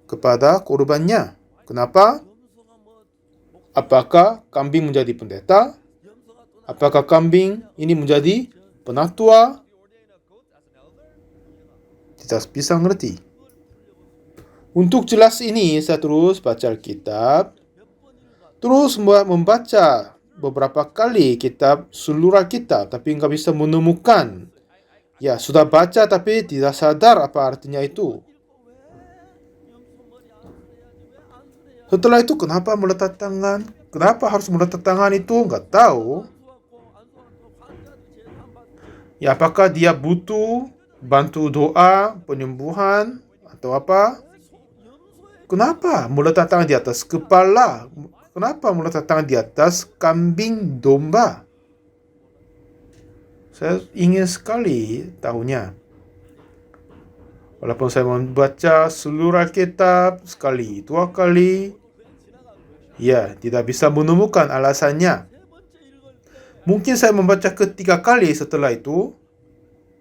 [SPEAKER 1] kepada korbannya? Kenapa? Apakah kambing menjadi pendeta? Apakah kambing ini menjadi penatua? Kita bisa mengerti. Untuk jelas ini, saya terus baca Alkitab. Terus membaca beberapa kali seluruh Alkitab, tapi nggak bisa menemukan. Ya, sudah baca tapi tidak sadar apa artinya itu. Setelah itu, kenapa meletak tangan? Kenapa harus meletak tangan itu? Nggak tahu. Ya, apakah dia butuh bantu doa, penyembuhan, atau apa? Kenapa meletak tangan di atas kepala? Kenapa meletak tangan di atas kambing domba? Saya ingin sekali tahunya. Walaupun saya membaca seluruh Alkitab sekali, 2 kali, ya, tidak bisa menemukan alasannya. Mungkin saya membaca ketiga kali setelah itu,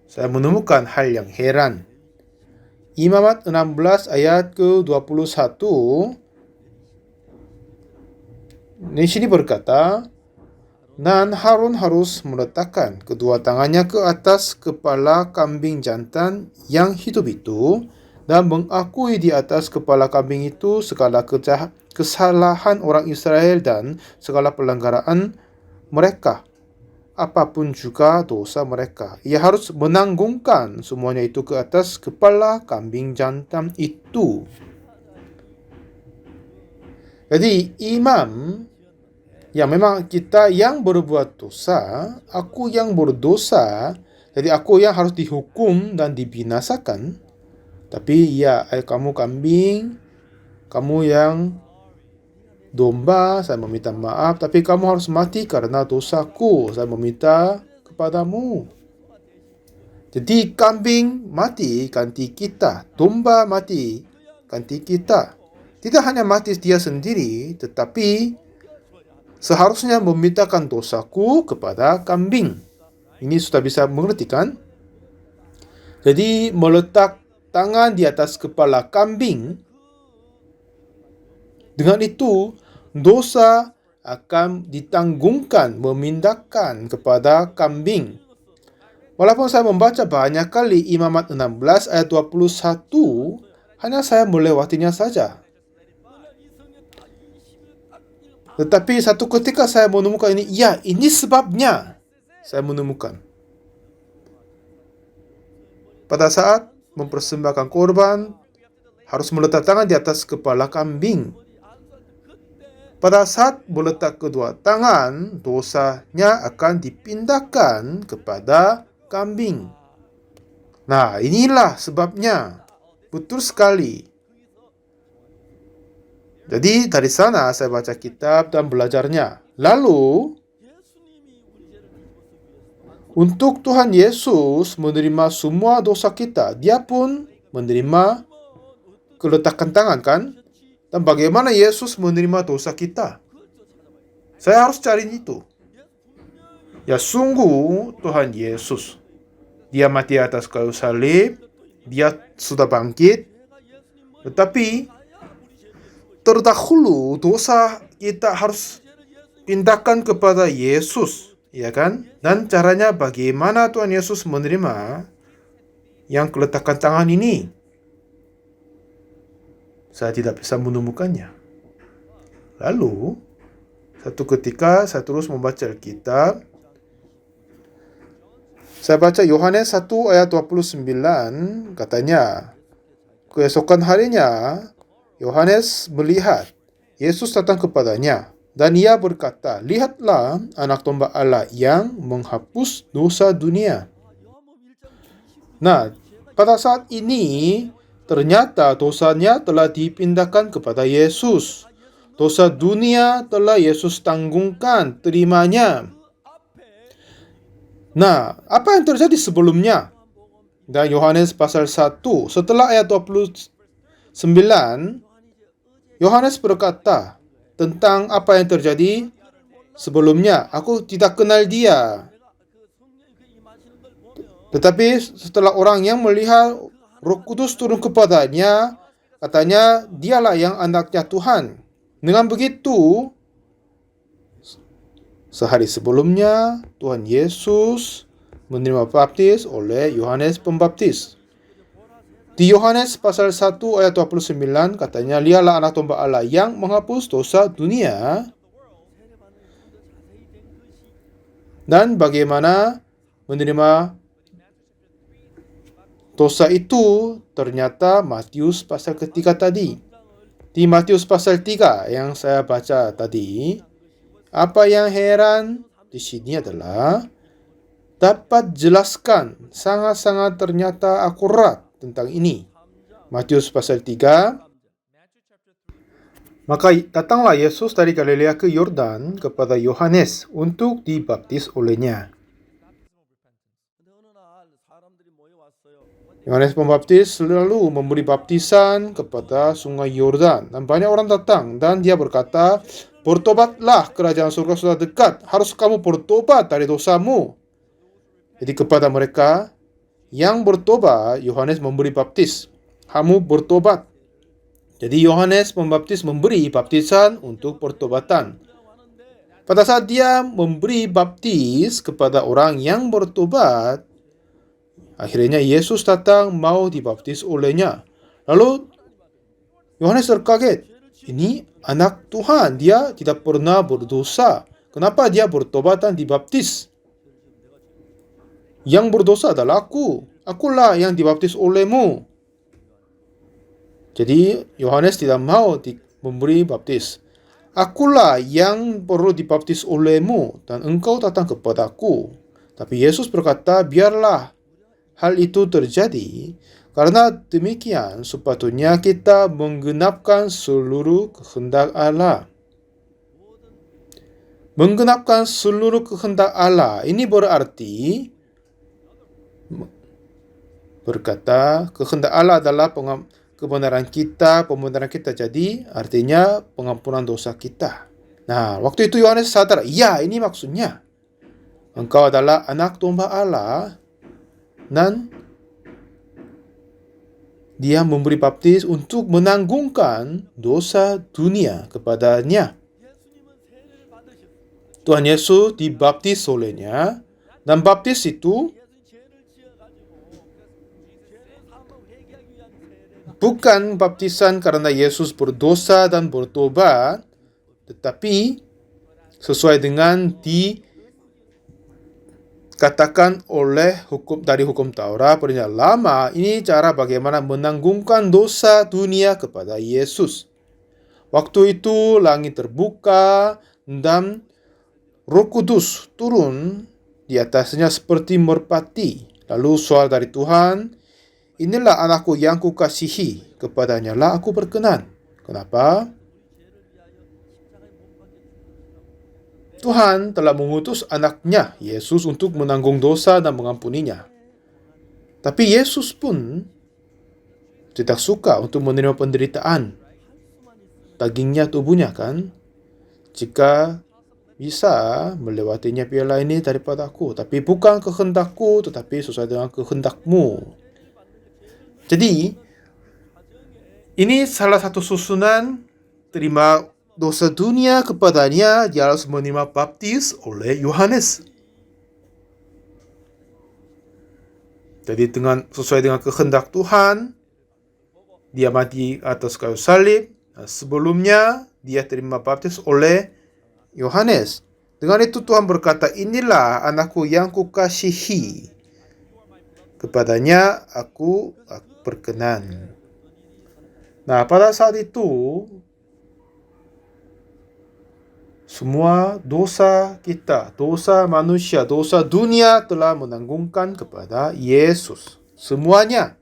[SPEAKER 1] saya menemukan hal yang heran. Imamat 16 ayat ke-21, di sini berkata, dan Harun harus meletakkan kedua tangannya ke atas kepala kambing jantan yang hidup itu dan mengakui di atas kepala kambing itu segala kesalahan orang Israel dan segala pelanggaran mereka, apapun juga dosa mereka. Ia harus menanggungkan semuanya itu ke atas kepala kambing jantan itu. Jadi imam, ya memang kita yang berbuat dosa, aku yang berdosa, jadi aku yang harus dihukum dan dibinasakan. Tapi ya, kamu kambing, kamu yang domba, saya meminta maaf, tapi kamu harus mati karena dosaku, saya meminta kepadamu. Jadi kambing mati ganti kita, domba mati ganti kita. Tidak hanya mati dia sendiri, tetapi seharusnya memintakan dosaku kepada kambing. Ini sudah bisa mengerti kan? Jadi meletak tangan di atas kepala kambing, dengan itu dosa akan ditanggungkan, memindahkan kepada kambing. Walaupun saya membaca banyak kali Imamat 16 ayat 21, hanya saya melewatinya saja. Tetapi satu ketika saya menemukan ini, ya ini sebabnya saya menemukan. Pada saat mempersembahkan korban, harus meletak tangan di atas kepala kambing. Pada saat meletak kedua tangan, dosanya akan dipindahkan kepada kambing. Nah, inilah sebabnya. Betul sekali. Jadi dari sana saya baca kitab dan belajarnya. Lalu, untuk Tuhan Yesus menerima semua dosa kita, dia pun menerima keletakan tangan kan? Dan bagaimana Yesus menerima dosa kita? Saya harus cari itu. Ya sungguh Tuhan Yesus, dia mati atas kayu salib, dia sudah bangkit, tetapi terdahulu dosa kita harus pindahkan kepada Yesus, ya kan? Dan caranya bagaimana Tuhan Yesus menerima yang keletakan tangan ini? Saya tidak bisa menemukannya. Lalu, satu ketika saya terus membaca Alkitab. Saya baca Yohanes 1 ayat 29, katanya, keesokan harinya, Yohanes melihat Yesus datang kepadanya, dan ia berkata, lihatlah anak domba Allah yang menghapus dosa dunia. Nah, pada saat ini, ternyata dosanya telah dipindahkan kepada Yesus. Dosa dunia telah Yesus tanggungkan, terimanya. Nah, apa yang terjadi sebelumnya? Dan Yohanes pasal 1, setelah ayat 29, Yohanes berkata tentang apa yang terjadi sebelumnya aku tidak kenal dia. Tetapi setelah orang yang melihat Roh Kudus turun kepadanya, katanya dialah yang anaknya Tuhan. Dengan begitu, sehari sebelumnya Tuhan Yesus menerima baptis oleh Yohanes Pembaptis. Di Yohanes pasal 1 ayat 29 katanya, "Dialah anak domba Allah yang menghapus dosa dunia." Dan bagaimana menerima dosa itu? Ternyata Matius pasal ketiga tadi. Di Matius pasal 3 yang saya baca tadi, apa yang heran di sini adalah dapat jelaskan sangat-sangat ternyata akurat tentang ini. Matius pasal 3, maka datanglah Yesus dari Galilea ke Yordan kepada Yohanes untuk dibaptis olehnya. Yohanes Pembaptis selalu memberi baptisan kepada sungai Yordan, dan banyak orang datang, dan dia berkata, "Bertobatlah, kerajaan surga sudah dekat, harus kamu bertobat dari dosamu." Jadi kepada mereka yang bertobat, Yohanes memberi baptis. Kamu bertobat. Jadi Yohanes Pembaptis memberi baptisan untuk pertobatan. Pada saat dia memberi baptis kepada orang yang bertobat, akhirnya Yesus datang mau dibaptis olehnya. Lalu Yohanes terkaget. Ini anak Tuhan, dia tidak pernah berdosa. Kenapa dia bertobat dan dibaptis? Yang berdosa adalah aku. Akulah yang dibaptis olehmu. Jadi Yohanes tidak mau memberi baptis. Akulah yang perlu dibaptis olehmu, dan engkau datang kepadaku. Tapi Yesus berkata, biarlah hal itu terjadi, karena demikian sepatutnya kita menggenapkan seluruh kehendak Allah. Menggenapkan seluruh kehendak Allah ini berarti berkata kehendak Allah adalah kebenaran kita, pembenaran kita, jadi artinya pengampunan dosa kita. Nah, waktu itu Yohanes sadar, ya ini maksudnya. Engkau adalah anak domba Allah, dan dia memberi baptis untuk menanggungkan dosa dunia kepadanya. Tuhan Yesus dibaptis olehnya, dan baptis itu bukan baptisan karena Yesus berdosa dan bertobat, tetapi sesuai dengan dikatakan oleh dari hukum Taurat Perjanjian Lama, ini cara bagaimana menanggungkan dosa dunia kepada Yesus. Waktu itu langit terbuka dan Roh Kudus turun di atasnya seperti merpati. Lalu suara dari Tuhan, "Inilah anakku yang kukasihi, kepadanya lah aku berkenan." Kenapa? Tuhan telah mengutus anaknya, Yesus, untuk menanggung dosa dan mengampuninya. Tapi Yesus pun tidak suka untuk menerima penderitaan. Dagingnya, tubuhnya kan. Jika bisa melewatinya piala ini daripada aku, tapi bukan kehendakku, tetapi sesuai dengan kehendakmu. Jadi, ini salah satu susunan terima dosa dunia kepadanya, dia harus menerima baptis oleh Yohanes. Jadi sesuai dengan kehendak Tuhan, dia mati atas kayu salib. Sebelumnya, dia terima baptis oleh Yohanes. Dengan itu Tuhan berkata, "Inilah anakku yang kukasihi, kepadanya aku berkenan." Nah, pada saat itu semua dosa kita, dosa manusia, dosa dunia telah menanggungkan kepada Yesus. Semuanya.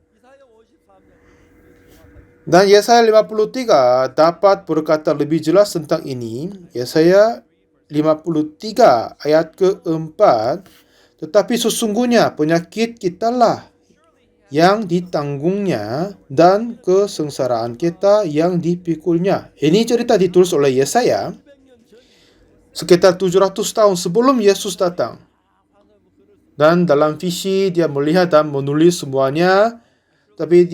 [SPEAKER 1] Dan Yesaya 53 dapat berkata lebih jelas tentang ini. Yesaya 53 ayat keempat, "Tetapi sesungguhnya penyakit kitalah yang ditanggungnya, dan kesengsaraan kita yang dipikulnya." Ini cerita ditulis oleh Yesaya. sekitar 700 tahun sebelum Yesus datang. Dan dalam visi dia melihat dan menulis semuanya, tetapi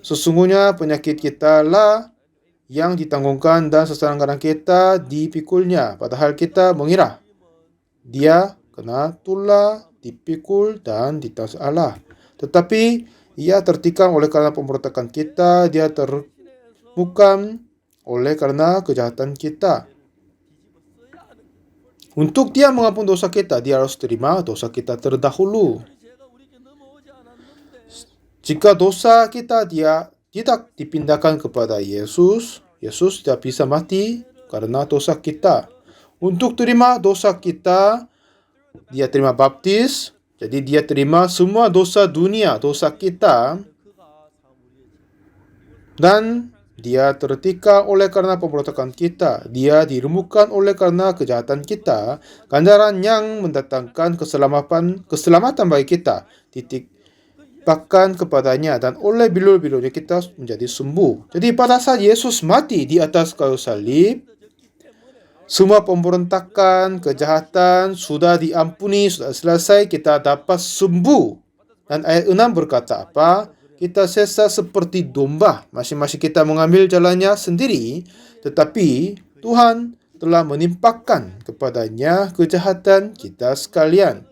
[SPEAKER 1] sesungguhnya penyakit kita lah yang ditanggungkan dan sesaran kita dipikulnya. Padahal kita mengira dia kena tulah, dipikul dan ditangis Allah. Tetapi ia tertikam oleh karena pemberontakan kita, dia termukam oleh karena kejahatan kita. Untuk dia mengampun dosa kita, dia harus terima dosa kita terdahulu. Jika dosa kita dia tidak dipindahkan kepada Yesus, Yesus tidak bisa mati karena dosa kita. Untuk terima dosa kita, dia terima baptis, jadi dia terima semua dosa dunia, dosa kita, dan dia tertikam oleh karena pemberontakan kita. Dia diremukkan oleh karena kejahatan kita. Ganjaran yang mendatangkan keselamatan bagi kita ditimpakan kepadanya, dan oleh bilur-bilurnya kita menjadi sembuh. Jadi pada saat Yesus mati di atas kayu salib, semua pemberontakan, kejahatan sudah diampuni, sudah selesai, kita dapat sembuh. Dan ayat 6 berkata apa? Kita sesa seperti domba, masing-masing kita mengambil jalannya sendiri, tetapi Tuhan telah menimpakan kepadanya kejahatan kita sekalian.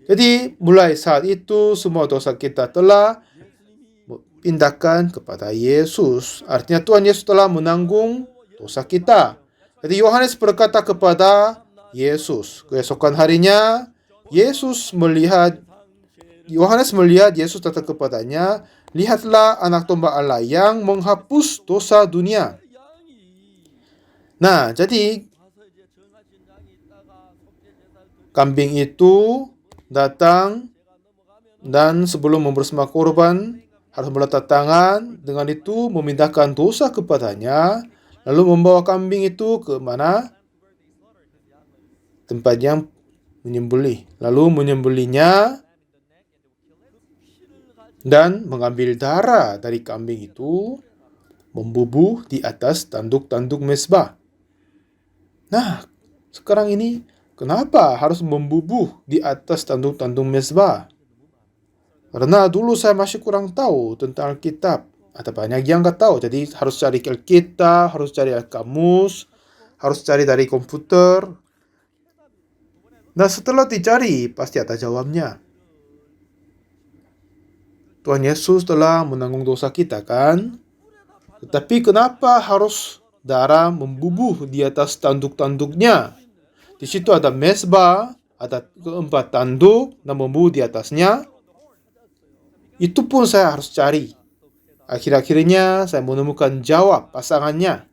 [SPEAKER 1] Jadi mulai saat itu semua dosa kita telah pindahkan kepada Yesus. Artinya Tuhan Yesus telah menanggung dosa kita. Jadi Yohanes berkata kepada Yesus, keesokan harinya Yohanes melihat Yesus datang kepadanya, lihatlah anak domba Allah yang menghapus dosa dunia. Nah, jadi kambing itu datang dan sebelum mempersembahkan korban harus meletak tangan, dengan itu memindahkan dosa kepadanya, lalu membawa kambing itu ke mana? Tempat yang menyembelih. Lalu menyembelihnya dan mengambil darah dari kambing itu, membubuh di atas tanduk-tanduk mezbah. Nah, sekarang ini kenapa harus membubuh di atas tanduk-tanduk mezbah? Karena dulu saya masih kurang tahu tentang Alkitab. Ada banyak yang nggak tahu, jadi harus cari Alkitab, harus cari kamus, harus cari dari komputer. Nah, setelah dicari, pasti ada jawabnya. Tuhan Yesus telah menanggung dosa kita, kan? Tetapi kenapa harus darah membubuh di atas tanduk-tanduknya? Di situ ada mezbah, ada keempat tanduk dan membubuh di atasnya. Itu pun saya harus cari. Akhir-akhirnya saya menemukan jawab pasangannya.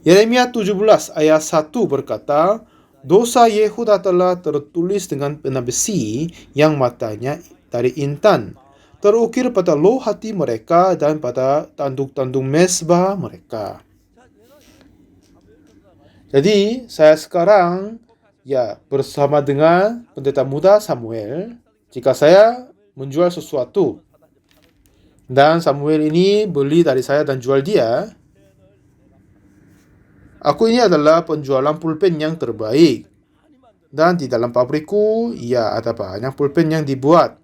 [SPEAKER 1] Yeremia 17 ayat 1 berkata, dosa Yehuda telah tertulis dengan pena besi yang matanya dari intan, terukir pada loh hati mereka dan pada tanduk-tanduk mezbah mereka. Jadi saya sekarang bersama dengan pendeta muda Samuel. Jika saya menjual sesuatu dan Samuel ini beli dari saya dan jual dia, aku ini adalah penjualan pulpen yang terbaik. Dan di dalam pabrikku, ada banyak pulpen yang dibuat.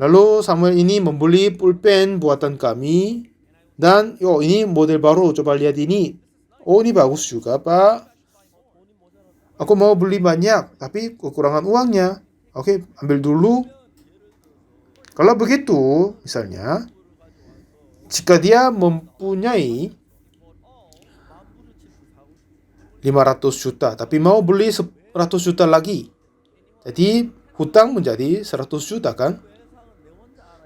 [SPEAKER 1] Lalu Samuel ini membeli pulpen buatan kami. Dan, ini model baru, coba lihat ini. Oh, ini bagus juga, Pak. Aku mau beli banyak, tapi kekurangan uangnya. Oke, ambil dulu. Kalau begitu, misalnya, jika dia mempunyai 500 juta, tapi mau beli 100 juta lagi. Jadi, hutang menjadi 100 juta, kan?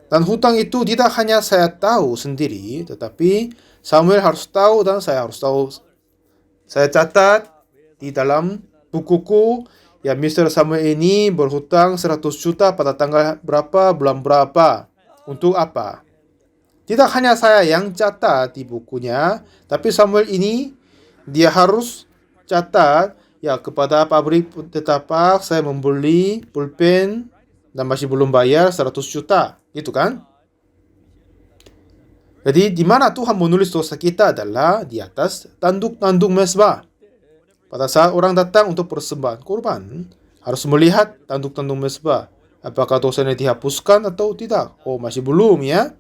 [SPEAKER 1] Dan hutang itu tidak hanya saya tahu sendiri, tetapi Samuel harus tahu dan saya harus tahu. Saya catat di dalam bukuku, Mr. Samuel ini berhutang 100 juta pada tanggal berapa, bulan berapa. Untuk apa? Tidak hanya saya yang catat di bukunya, tapi Samuel ini dia harus catat kepada pabrik tetapak saya membeli pulpen dan masih belum bayar 100 juta. Gitu kan? Jadi di mana Tuhan menulis dosa kita adalah di atas tanduk-tanduk mezbah. Pada saat orang datang untuk persembahan korban, harus melihat tanduk-tanduk mezbah. Apakah dosanya dihapuskan atau tidak? Oh, masih belum ya.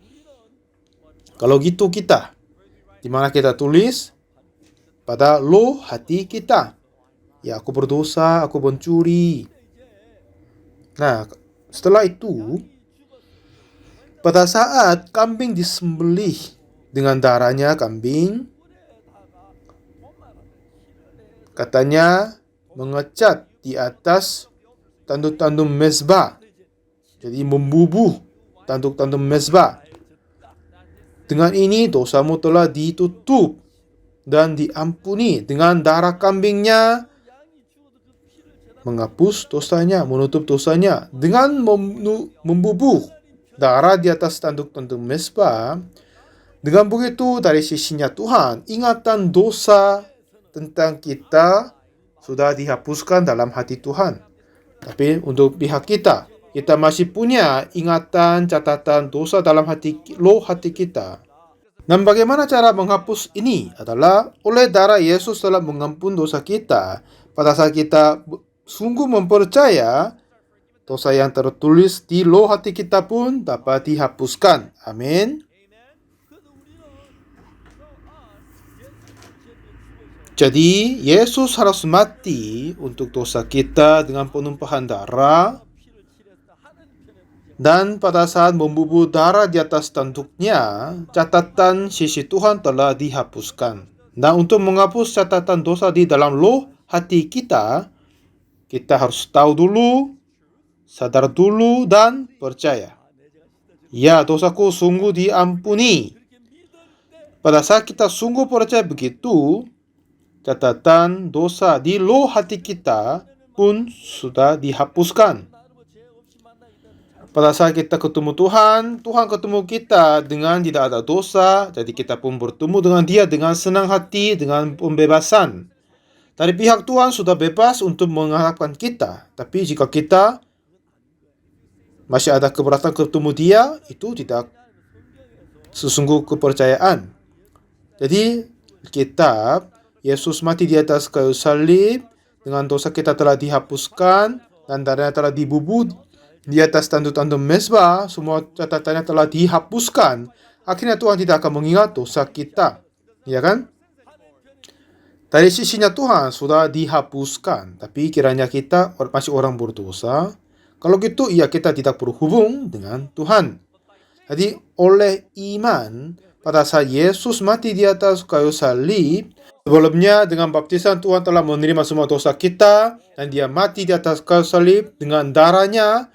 [SPEAKER 1] Kalau gitu kita, di mana kita tulis pada loh hati kita. Ya, aku berdosa, aku mencuri. Nah, setelah itu, pada saat kambing disembelih dengan darahnya kambing, katanya mengecat di atas tanduk-tanduk mezbah. Jadi membubuh tanduk-tanduk mezbah. Dengan ini dosamu telah ditutup dan diampuni. Dengan darah kambingnya menghapus dosanya, menutup dosanya. Dengan membubuh darah di atas tanduk-tanduk mezbah, dengan begitu dari sisinya Tuhan, ingatan dosa tentang kita sudah dihapuskan dalam hati Tuhan. Tapi untuk pihak kita masih punya ingatan catatan dosa dalam hati kita. Dan bagaimana cara menghapus ini adalah oleh darah Yesus telah mengampun dosa kita. Pada saat kita sungguh mempercaya, dosa yang tertulis di loh hati kita pun dapat dihapuskan. Amin. Jadi, Yesus harus mati untuk dosa kita dengan penumpahan darah. Dan pada saat membubuh darah di atas tanduknya, catatan sisi Tuhan telah dihapuskan. Nah, untuk menghapus catatan dosa di dalam loh hati kita harus tahu dulu, sadar dulu, dan percaya. Ya, dosaku sungguh diampuni. Pada saat kita sungguh percaya begitu, catatan dosa di loh hati kita pun sudah dihapuskan. Pada saat kita ketemu Tuhan ketemu kita dengan tidak ada dosa, jadi kita pun bertemu dengan Dia dengan senang hati, dengan pembebasan. Dari pihak Tuhan sudah bebas untuk mengharapkan kita. Tapi jika kita masih ada keberatan ketemu Dia, itu tidak sesungguh kepercayaan. Jadi kitab Yesus mati di atas kayu salib, dengan dosa kita telah dihapuskan dan darahnya telah dibubuh di atas tanduk-tanduk mezbah, semua catatannya telah dihapuskan. Akhirnya Tuhan tidak akan mengingat dosa kita. Ya kan? Dari sisinya Tuhan sudah dihapuskan. Tapi kiranya kita masih orang berdosa. Kalau gitu, ya kita tidak berhubung dengan Tuhan. Jadi oleh iman, pada saat Yesus mati di atas kayu salib, sebelumnya dengan baptisan Tuhan telah menerima semua dosa kita, dan Dia mati di atas kayu salib dengan darahnya.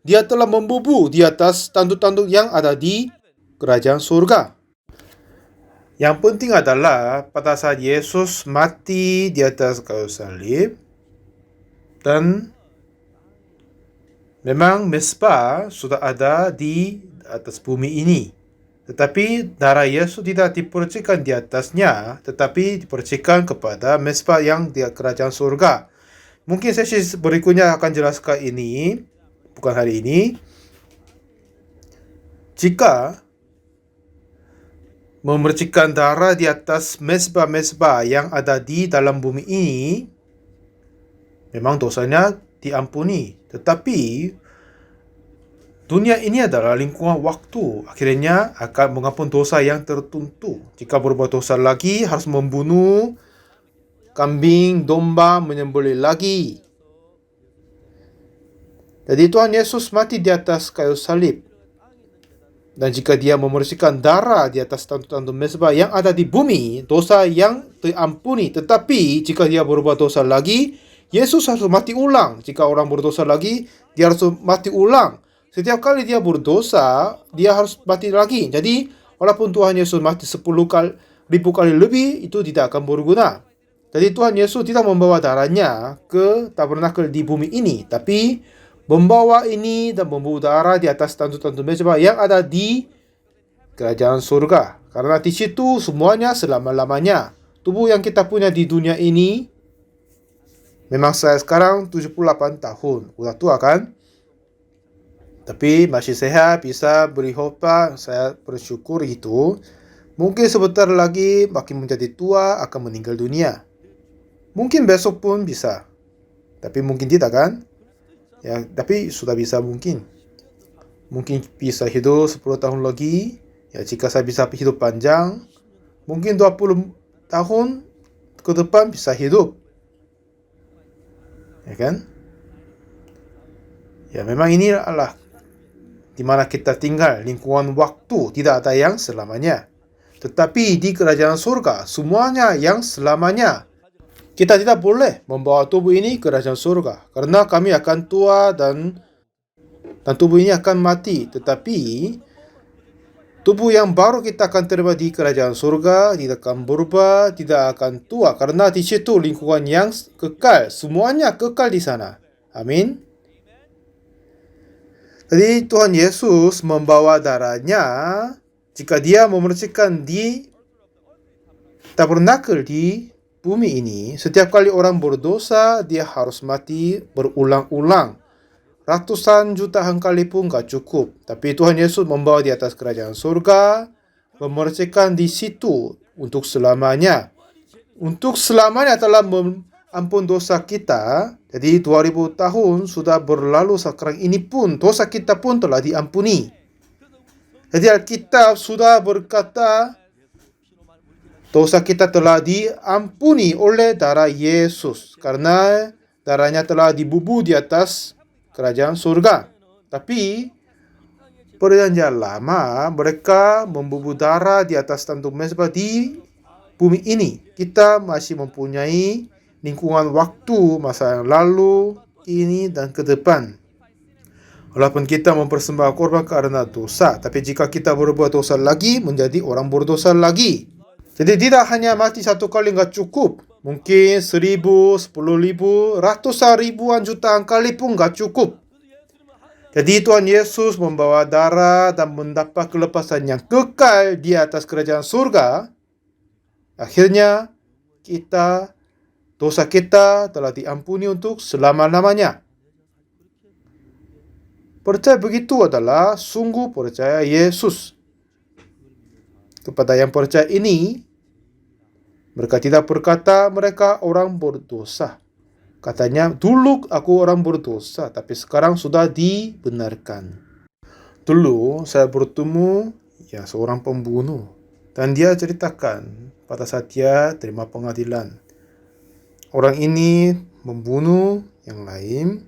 [SPEAKER 1] Dia telah membubuh di atas tanduk-tanduk yang ada di kerajaan surga. Yang penting adalah pada saat Yesus mati di atas kayu salib, dan memang mezbah sudah ada di atas bumi ini. Tetapi darah Yesus tidak dipercikan di atasnya, tetapi dipercikan kepada mezbah yang di kerajaan surga. Mungkin sesi berikutnya akan jelaskan ini, bukan hari ini. Jika memercikan darah di atas mezbah-mezbah yang ada di dalam bumi ini, memang dosanya diampuni. Tetapi dunia ini adalah lingkungan waktu. Akhirnya akan mengampun dosa yang tertentu. Jika berbuat dosa lagi, harus membunuh kambing, domba, menyembelih lagi. Jadi Tuhan Yesus mati di atas kayu salib. Dan jika Dia membersihkan darah di atas tanduk-tanduk mezbah yang ada di bumi, dosa yang diampuni. Tetapi jika dia berbuat dosa lagi, Yesus harus mati ulang. Jika orang berdosa lagi, dia harus mati ulang. Setiap kali dia berdosa, dia harus mati lagi. Jadi walaupun Tuhan Yesus mati 10 kali, 1000 kali lebih, itu tidak akan berguna. Jadi Tuhan Yesus tidak membawa darahnya ke tabernakel di bumi ini, tapi membawa ini dan membawa darah di atas tanduk-tanduk mezbah yang ada di kerajaan surga. Karena di situ semuanya selama-lamanya. Tubuh yang kita punya di dunia ini, memang saya sekarang 78 tahun. Udah tua kan? Tapi masih sehat, bisa beri hopa, saya bersyukur itu. Mungkin sebentar lagi makin menjadi tua akan meninggal dunia. Mungkin besok pun bisa. Tapi mungkin tidak kan? Ya, tapi sudah bisa mungkin. Mungkin bisa hidup 10 tahun lagi. Ya, jika saya bisa hidup panjang, mungkin 20 tahun ke depan bisa hidup. Ya kan? Ya, memang ini adalah di mana kita tinggal, lingkungan waktu, tidak ada yang selamanya. Tetapi di kerajaan surga, semuanya yang selamanya. Kita tidak boleh membawa tubuh ini ke kerajaan surga, karena kami akan tua dan tubuh ini akan mati. Tetapi tubuh yang baru kita akan terima di kerajaan surga tidak akan berubah, tidak akan tua, karena di situ lingkungan yang kekal, semuanya kekal di sana. Amin. Jadi Tuhan Yesus membawa darahnya jika dia memercikan di tabernakel di bumi ini. Setiap kali orang berdosa, dia harus mati berulang-ulang. Ratusan jutaan kali pun gak cukup. Tapi Tuhan Yesus membawa di atas kerajaan surga, memercikan di situ untuk selamanya. Untuk selamanya telah ampun dosa kita. Jadi 2000 tahun sudah berlalu, sekarang ini pun dosa kita pun telah diampuni. Jadi Alkitab sudah berkata dosa kita telah diampuni oleh darah Yesus, karena darahnya telah dibubuh di atas kerajaan surga. Tapi perjanjian lama mereka membubuh darah di atas tanduk mezbah di bumi ini. Kita masih mempunyai lingkungan waktu, masa yang lalu, ini, dan ke depan. Walaupun kita mempersembahkan korban karena dosa, tapi jika kita berbuat dosa lagi, menjadi orang berdosa lagi. Jadi tidak hanya mati satu kali nggak cukup. Mungkin 1000, 10.000, ratusan ribuan jutaan kali pun nggak cukup. Jadi Tuhan Yesus membawa darah dan mendapat kelepasan yang kekal di atas kerajaan surga. Akhirnya dosa kita telah diampuni untuk selama-lamanya. Percaya begitu adalah sungguh percaya Yesus. Kepada yang percaya ini, mereka tidak berkata mereka orang berdosa. Katanya, dulu aku orang berdosa, tapi sekarang sudah dibenarkan. Dulu saya bertemu seorang pembunuh, dan dia ceritakan pada saat dia terima pengadilan. Orang ini membunuh yang lain,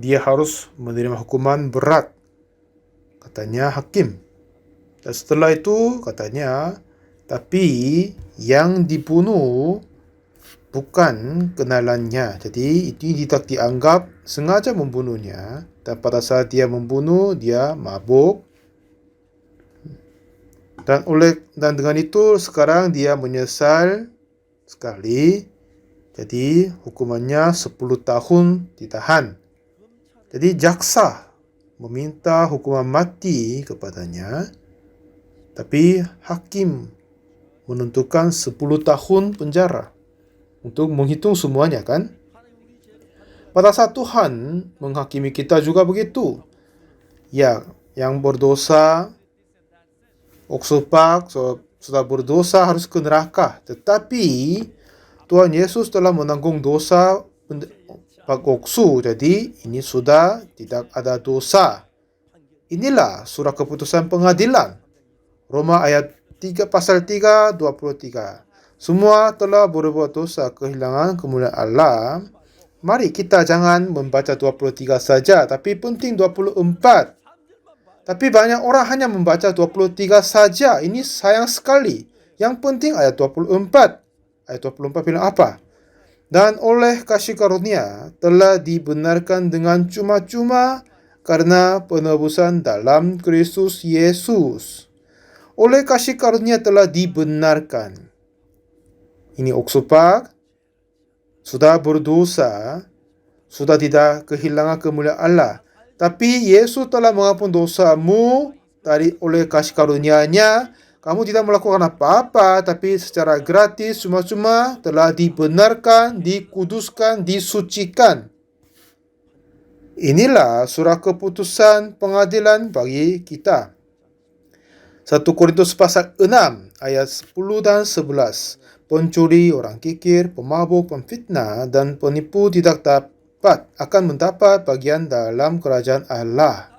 [SPEAKER 1] dia harus menerima hukuman berat, katanya hakim. Dan setelah itu katanya, tapi yang dibunuh bukan kenalannya. Jadi itu tidak dianggap sengaja membunuhnya. Dan pada saat dia membunuh, dia mabuk. Dan dengan itu sekarang dia menyesal sekali. Jadi hukumannya 10 tahun ditahan. Jadi jaksa meminta hukuman mati kepadanya, tapi hakim menentukan 10 tahun penjara untuk menghitung semuanya kan. Pada saat Tuhan menghakimi kita juga begitu. Ya, yang berdosa, oksupak, sudah berdosa harus ke neraka. Tetapi Tuhan Yesus telah menanggung dosa Oksu, jadi ini sudah tidak ada dosa. Inilah surat keputusan pengadilan. Roma ayat 3 pasal 3 23. Semua telah berbuat dosa, kehilangan kemuliaan Allah. Mari kita jangan membaca 23 saja, tapi penting 24. Tapi banyak orang hanya membaca 23 saja. Ini sayang sekali. Yang penting ayat 24. Ayat 24 bilang apa? Dan oleh kasih karunia telah dibenarkan dengan cuma-cuma karena penebusan dalam Kristus Yesus. Oleh kasih karunia telah dibenarkan. Ini oksupak, sudah berdosa, sudah tidak kehilangan kemuliaan Allah. Tapi Yesus telah mengampuni dosamu oleh kasih karunia-Nya. Kamu tidak melakukan apa-apa, tapi secara gratis, cuma-cuma telah dibenarkan, dikuduskan, disucikan. Inilah surat keputusan pengadilan bagi kita. 1 Korintus pasal 6 ayat 10 dan 11. Pencuri, orang kikir, pemabuk, pemfitnah, dan penipu tidak dapat akan mendapat bagian dalam kerajaan Allah.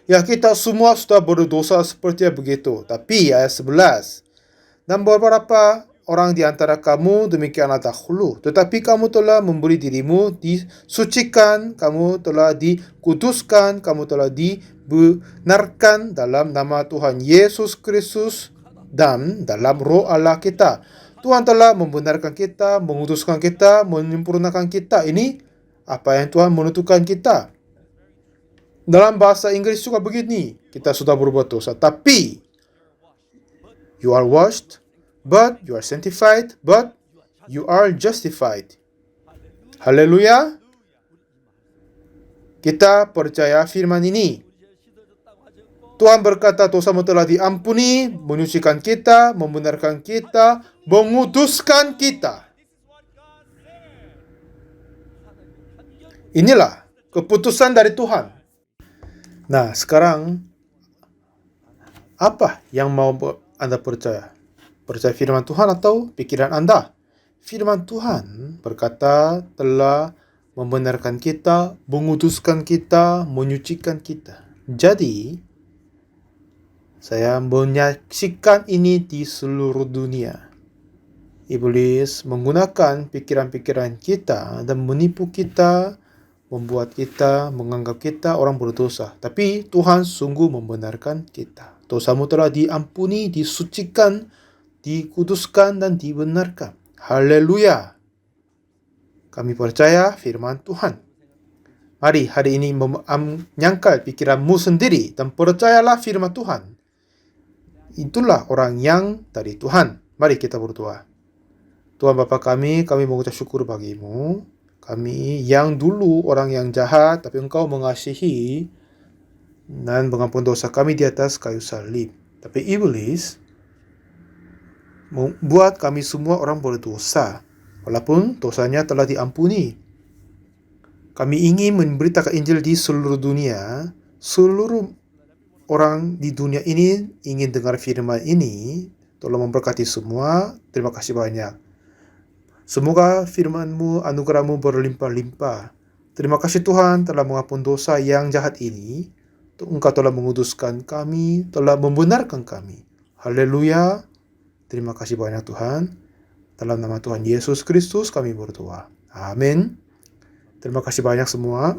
[SPEAKER 1] Ya, kita semua sudah berdosa seperti begitu. Tapi ayat 11. Dan beberapa orang di antara kamu demikianlah dahulu. Tetapi kamu telah memberi dirimu disucikan, kamu telah dikuduskan, kamu telah dibenarkan dalam nama Tuhan Yesus Kristus dan dalam roh Allah kita. Tuhan telah membenarkan kita, menguduskan kita, menyempurnakan kita. Ini apa yang Tuhan menentukan kita. Dalam bahasa Inggris juga begini, kita sudah berbuat dosa, tapi you are washed, but you are sanctified, but you are justified. Haleluya. Kita percaya firman ini. Tuhan berkata dosamu telah diampuni, menyucikan kita, membenarkan kita, menguduskan kita. Inilah keputusan dari Tuhan. Nah, sekarang apa yang mau Anda percaya? Percaya firman Tuhan atau pikiran Anda? Firman Tuhan berkata telah membenarkan kita, menguduskan kita, menyucikan kita. Jadi, saya menyaksikan ini di seluruh dunia. Iblis menggunakan pikiran-pikiran kita dan menipu kita, membuat kita menganggap kita orang berdosa. Tapi Tuhan sungguh membenarkan kita. Dosamu telah diampuni, disucikan, dikuduskan, dan dibenarkan. Haleluya. Kami percaya firman Tuhan. Mari hari ini menyangkal pikiranmu sendiri dan percayalah firman Tuhan. Itulah orang yang dari Tuhan. Mari kita berdoa. Tuhan Bapa kami mengucap syukur bagimu. Kami yang dulu orang yang jahat, tapi Engkau mengasihi dan mengampun dosa kami di atas kayu salib. Tapi iblis membuat kami semua orang berdosa, walaupun dosanya telah diampuni. Kami ingin memberitakan Injil di seluruh dunia. Seluruh orang di dunia ini ingin dengar firman ini. Tolong memberkati semua. Terima kasih banyak. Semoga firman-Mu, anugerah-Mu berlimpah-limpah. Terima kasih Tuhan telah mengampun dosa yang jahat ini. Engkau telah menguduskan kami, telah membenarkan kami. Haleluya. Terima kasih banyak Tuhan. Dalam nama Tuhan Yesus Kristus kami berdoa. Amin. Terima kasih banyak semua.